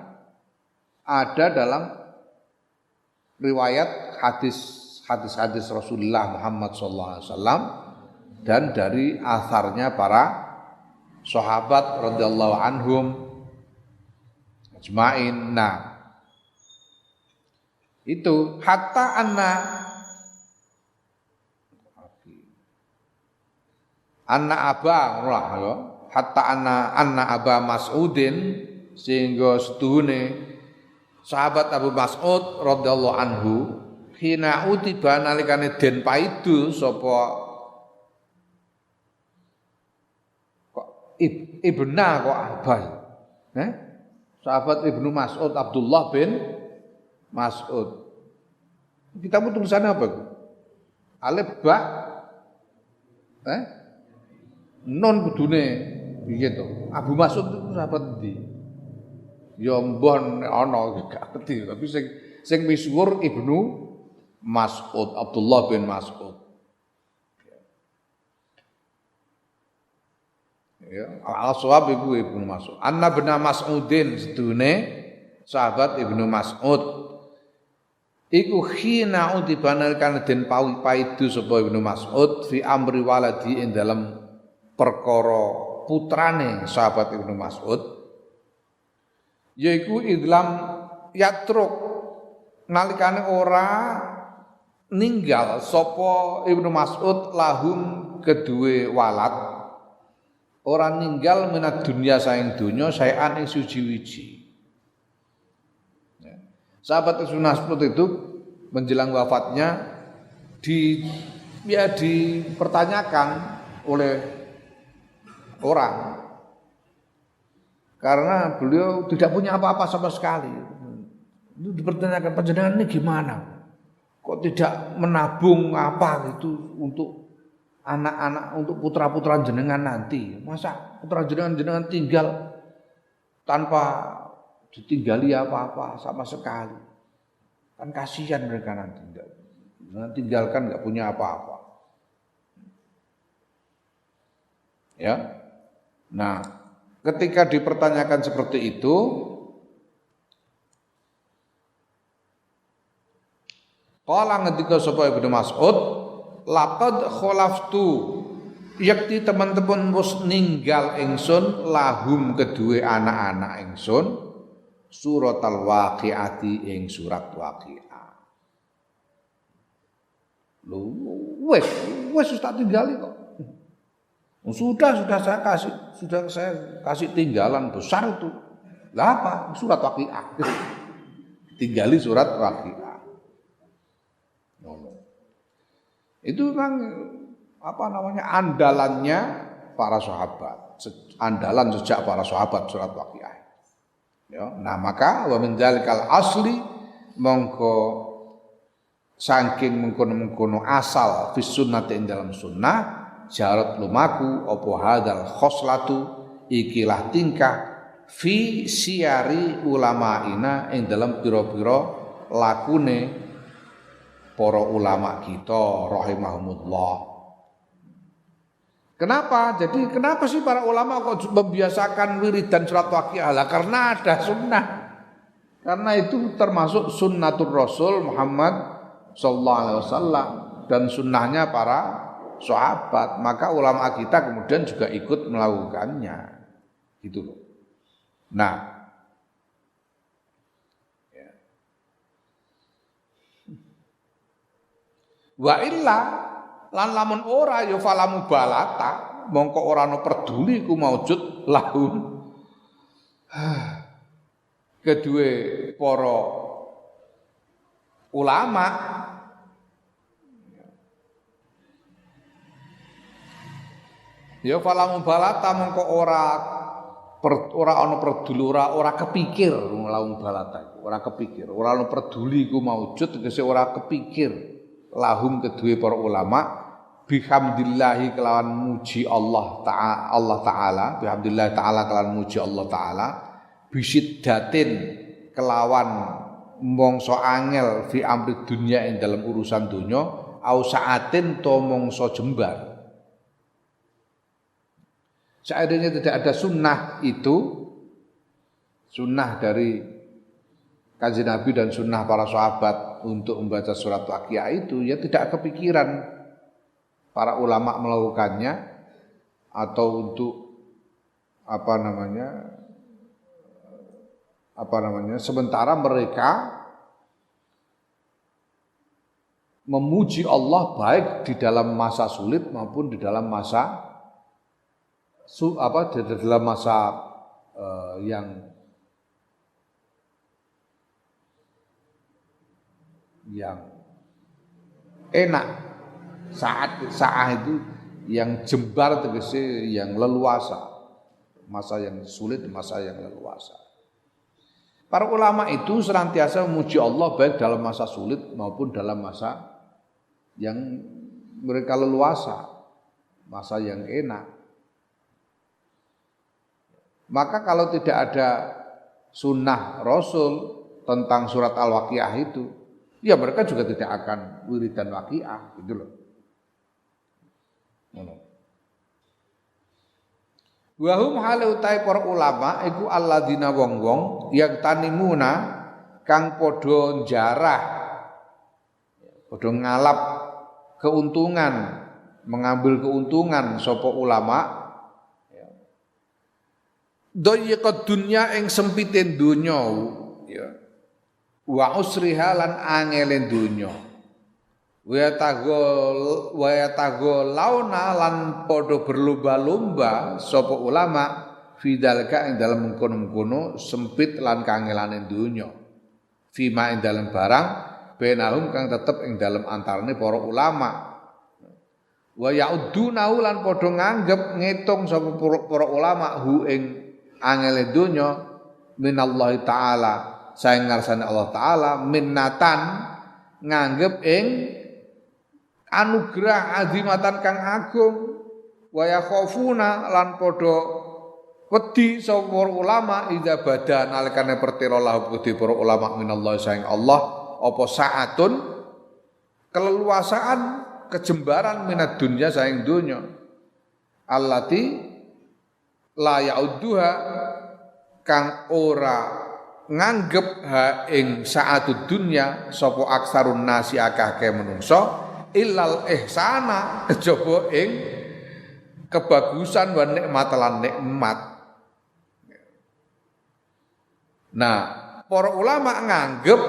ada dalam riwayat hadis Rasulullah Muhammad sallallahu alaihi wasallam dan dari asarnya para sahabat radhiyallahu anhum ajmain. Nah, itu hatta anna aba lah ya, hatta anna aba Mas'udin sehingga setuhune sahabat Abu Mas'ud radhiyallahu anhu hina utiba nalikane den paidu sapa ibna kok Abbas. Sahabat Ibnu Mas'ud Abdullah bin Mas'ud. Kita mau tulisannya apa? Alif ba non kudune piye to? Abu Mas'ud itu sahabat ndi? Ya mbon ana gak ngerti, tapi sing misuwur Ibnu Mas'ud Abdullah bin Mas'ud. Ya, al-shawab iku Ibnu Mas'ud. Anna bin Mas'udin sedune sahabat Ibnu Mas'ud. Iku khina utibanal kan den paidu sapa Ibnu Mas'ud fi amri waladi ing dalam perkara putrane sahabat Ibnu Mas'ud. Yaiku idlam yatruk nalikane ora ninggal sapa Ibnu Mas'ud lahum kedue walad. Orang ninggal minat dunia saing dunya saean ing suci-wiji. Ya. Sahabat Ibnu Mas'ud itu menjelang wafatnya dipertanyakan oleh orang karena beliau tidak punya apa-apa sama sekali. Itu dipertanyakan panjenengan ini gimana? Kok tidak menabung apa gitu untuk anak-anak untuk putra-putra jenengan nanti. Masa putra jenengan tinggal tanpa ditinggali apa-apa sama sekali. Kan kasihan mereka nanti. Tinggalkan enggak punya apa-apa. Ya. Nah, ketika dipertanyakan seperti itu, qala ngendika sapa Ibnu Mas'ud laqad khalaftu yakti teman-teman wis ninggal ingsun lahum kedue anak-anak ingsun suratal waqiati ing surat Waqiah. Lho wis tak tinggali kok. Sudah saya kasih tinggalan besar itu. Lah apa? Surat Waqiah. Tinggali surat Waqiah. Itu memang andalannya para sahabat, andalan sejak para sahabat surat Waqiah. Ya, nah maka wa min dzalikal asli mongko saking mengkono-mengkono asal fis sunnati ing dalam sunnah jarat lumaku apa hadal khoslatu ikilah tingkah fi siyari ulamaina ing dalam pira-pira lakune para ulama kita rahimahumullah. Kenapa? Jadi kenapa sih para ulama kok membiasakan wiridan surat Waqiah? Lah karena ada sunnah. Karena itu termasuk sunnatul Rasul Muhammad sallallahu alaihi wasallam dan sunnahnya para sahabat, maka ulama kita kemudian juga ikut melakukannya. Gitu loh. Nah, ya. Wa illa lan lamun ora ya falamu balata, mongko ora ana peduli ku maujud lahum kedue para ulama ya falamu balata mongko ora ana peduli ora kepikir lamun balata ora kepikir ora ana peduli ku maujud tegese ora kepikir lahum kedue para ulama bihamdillahi kelawan muji Allah taala bihamdillah taala kelawan muji Allah taala bisiddatin kelawan mongso angel fi amri dunya ing dalam urusan dunya au saatin to mongso jembar. Seandainya tidak ada sunnah itu, sunnah dari Kanjeng Nabi dan sunnah para sahabat untuk membaca surat Waqiah itu, ya tidak kepikiran para ulama melakukannya atau untuk apa namanya sementara mereka memuji Allah baik di dalam masa sulit maupun di dalam masa di dalam masa yang enak saat itu yang jembar tegese yang leluasa, masa yang sulit masa yang leluasa. Para ulama itu senantiasa memuji Allah baik dalam masa sulit maupun dalam masa yang mereka leluasa, masa yang enak. Maka kalau tidak ada sunnah Rasul tentang surat Al-Waqiah itu, ya mereka juga tidak akan wiridan Waqiah, gitu loh. Wahum halu utai para ulama iku alladzina wong-wong yang tanimuna kang padha njarah, padha ngalap keuntungan, mengambil keuntungan sapa ulama doyqa dunya ing sempite donya ya wa usriha lan angele donya wa tagol launa lan padha berlomba-lomba sapa ulama fidalka ing dalem mengkono-mengkono sempit lan kangelane donya fima ing dalem barang benahum kang tetep ing dalem antarane para ulama wa yauduna lan padha nganggep ngitung sapa para ulama hu ing angele donya minallahi taala saing ngarsane Allah taala minnatan nganggep ing anugerah azimatan kang agung wa yakhafuna lan padha wedi sapa ulama idza badan nalikane pertira lahu kedhe para ulama minallahi saing Allah apa saatun keleluasaan kejembaran minat dunya saing donya allati la yaudduha kang ora nganggep ha ing saatud dunya sapa aksarun nasi akeh menungso illal ihsana kejaba ing kebagusan wa nikmat lan nikmat. Nah, para ulama nganggep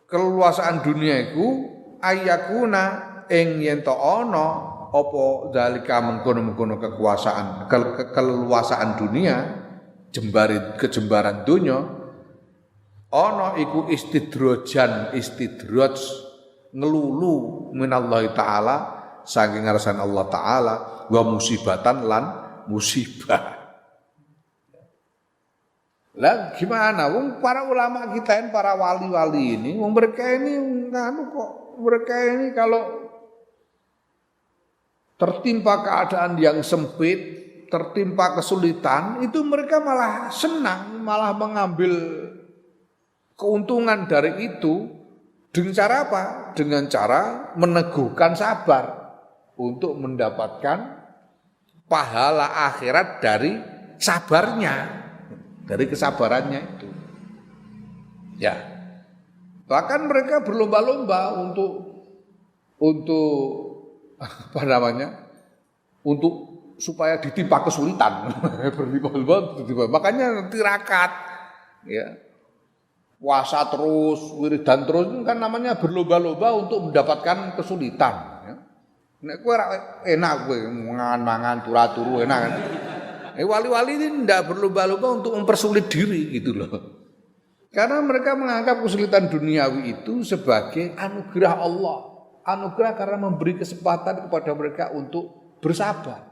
keleluasaan dunia iku ayakuna ing yen to ana apa zalika mengkono-mengkono kekuasaan keleluasaan dunia kejembaran dunia ana iku istidraj ngelulu minallahi taala saking ngarsane Allah taala wa musibatan lan musibah. Lah gimana wong para ulama kita ini para wali-wali ini wong mereka ini mereka ini kalau tertimpa keadaan yang sempit, tertimpa kesulitan, itu mereka malah senang, malah mengambil keuntungan dari itu dengan cara apa? Dengan cara meneguhkan sabar untuk mendapatkan pahala akhirat dari sabarnya, dari kesabarannya itu. Ya, bahkan mereka berlomba-lomba untuk apa namanya? Untuk supaya ditimpa kesulitan. Berlimpah-limpah. Makanya tirakat ya. Puasa terus, wiridan terus itu kan namanya berlomba-lomba untuk mendapatkan kesulitan ya. Nek kowe enak kowe mangan-mangan turu-turu enak kan. Wali-wali ini tidak berlomba-lomba untuk mempersulit diri gitu loh. Karena mereka menganggap kesulitan duniawi itu sebagai anugerah Allah. Anugerah karena memberi kesempatan kepada mereka untuk bersabar.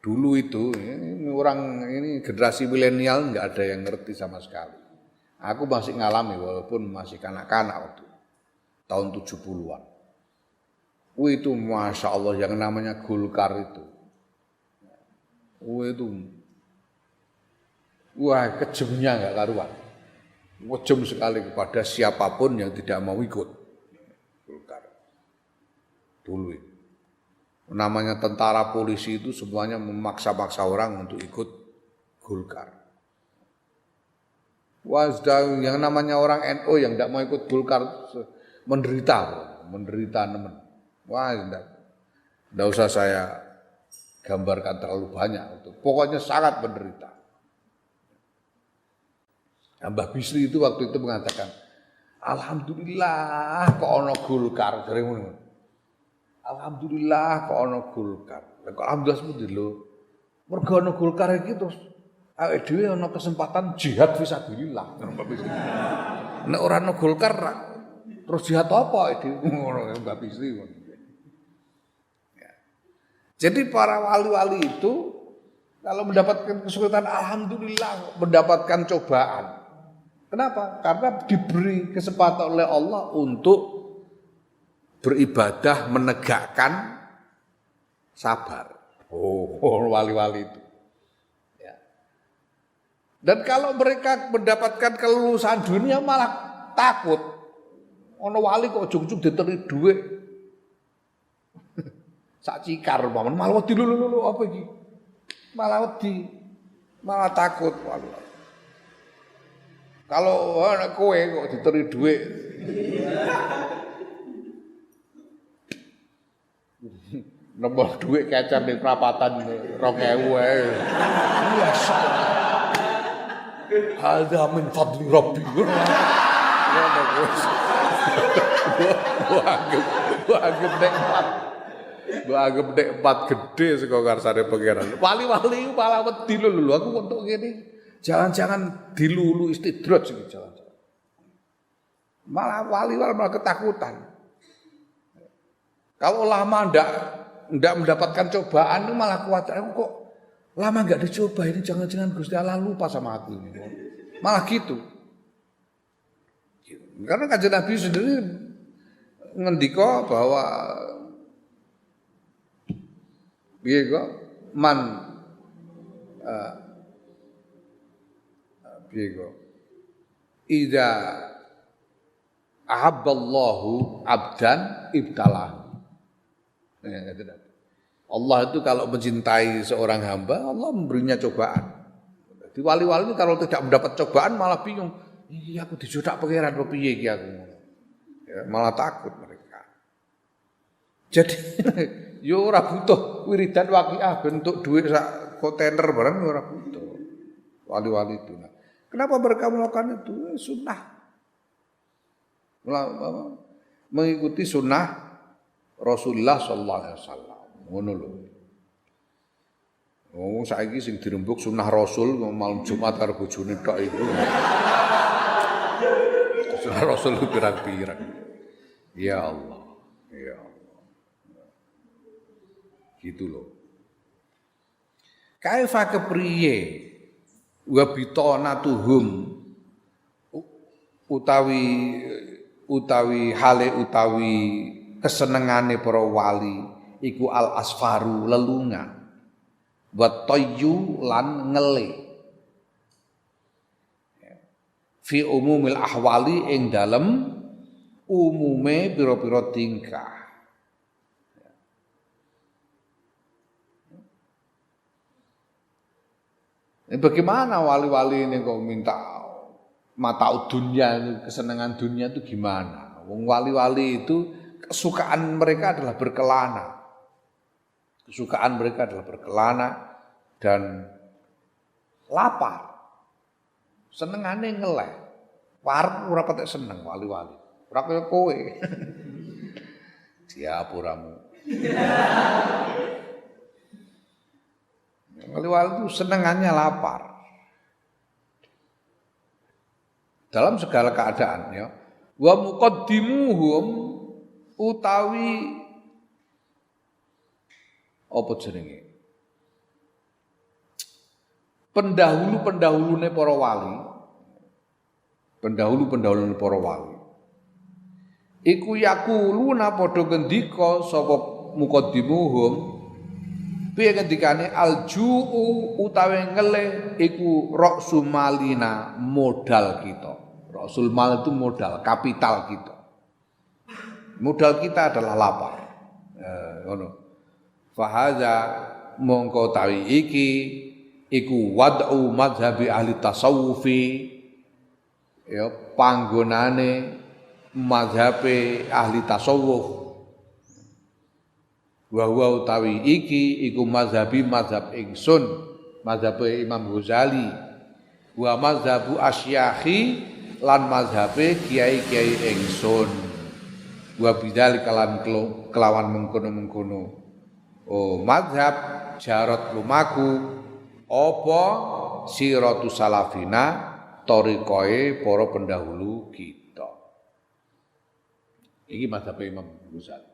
Dulu itu ini generasi milenial nggak ada yang ngerti sama sekali. Aku masih ngalami walaupun masih kanak-kanak waktu tahun 70-an. Itu Masya Allah yang namanya Golkar itu. Wah kejamnya nggak karuan. Kejam sekali kepada siapapun yang tidak mau ikut Golkar. Dulu itu. Namanya tentara polisi itu semuanya memaksa-maksa orang untuk ikut Golkar. Wah, yang namanya orang NU yang tidak mau ikut Golkar menderita nemen. Wah, tidak usah saya gambarkan terlalu banyak. Pokoknya sangat menderita. Mbah Bisri itu waktu itu mengatakan, Alhamdulillah kok ono Golkar. Alhamdulillah kok ono Golkar. Kok alhamdulillah seperti lho. Mergo ono Golkar iki terus awake dhewe ono kesempatan jihad fisabilillah. Nek ora ono Golkar terus jihad apa iki ngono Mbak Bisri. Jadi para wali-wali itu kalau mendapatkan kesulitan alhamdulillah mendapatkan cobaan. Kenapa? Karena diberi kesempatan oleh Allah untuk beribadah menegakkan sabar. Wali-wali itu. Ya. Dan kalau mereka mendapatkan kelulusan dunia malah takut. Ono wali kok ujug-ujug diteri dhuwit. Sak cikar umpamane malah wedi lulu apa iki? Malah wedi. Malah takut wali. Kalau anak kowe kok diteri dhuwit. Nembah dhuwit kecer ning prapatan 2000 ae. Biasa. Hadza min fadli rabbi. Gua anggap nikmat gede saka ngarsane pangeran. Wali-wali malah wedi lho aku untuk ngene. Jangan-jangan dilulu istidraj iki jangan-jangan. Malah wali-wali malah ketakutan. Kalau lama ndak mendapatkan cobaan itu malah khawatir. Aku kok lama nggak dicoba ini jangan-jangan Gusti Allah lupa sama aku ini. Malah gitu. Karena Kanjeng Nabi sendiri ngendika bahwa piye kok piye kok idza ahabballahu abdan ibtalah. Allah itu kalau mencintai seorang hamba, Allah memberinya cobaan. Di wali-wali ini kalau tidak mendapat cobaan malah bingung. Iya aku dijodak pangeran kok piye iki aku. Ya, malah takut mereka. Jadi yo ora butuh wiridan waqiah bentuk duit sak kontainer barang ora butuh. Wali-wali itu. Nah, kenapa mereka melakukan itu? Sunnah. Mengikuti sunnah Rasulullah sallallahu alaihi wasallam. Ngono lho. Oh, saiki sing dirembuk sunnah Rasul malam Jumat karo bojone tok iku. Sunnah Rasul pirang-pirang. Ya Allah. Ya Allah. Gitu loh. Kaifa kepriye wa bitanatuhum utawi hale utawi kesenengane para wali iku al asfaru lelungan wa tayyu lan ngele fi umumil ahwali ing dalem umume pira-pira tingkah. Bagaimana wali-wali ini kok minta mata dunia, kesenangan dunia itu gimana? Wong wali-wali itu kesukaan mereka adalah berkelana. Kesukaan mereka adalah berkelana dan lapar. Senengane ngeleh. Warep ora patek seneng wali-wali. Ora kaya kowe. Diapuramu. Wali-wali itu senengannya lapar. Dalam segala keadaan ya. Wa muqaddimuhum utawi apa jenenge? Pendahulu-pendahulune para wali. Pendahulu-pendahulune para wali. Iku yaquluna padha ngendika sapa muqaddimuhum piye ngendikane alju'u utawi ngelih iku ra'sul malina modal kita. Ra'sul mal itu modal, kapital kita. Modal kita adalah lapar. Ngono. Fahaza mongko tawi iki iku wad'u mazhabi ahli tasawufi ya panggonane mazhabe ahli tasawuf wa utawi iki iku mazhab ingsun mazhabe Imam Ghazali wa mazhabu asyakhi lan mazhabe kiai-kiai ingsun wa bidzal kelawan mengkono-mengkono mazhab jarat lumaku apa siratu salafina thariqae para pendahulu kita. Iki mazhab Imam Ghazali.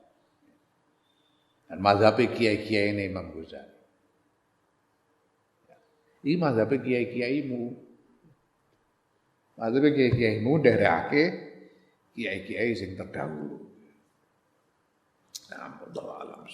Dan mazhab kiai-kiai ini Imam Ghazali. Iki mazhab kiai-kiaimu. Mazhab kiai-kiaimu nderekake kiai-kiai sing terdahulu. Nah, Allah alam.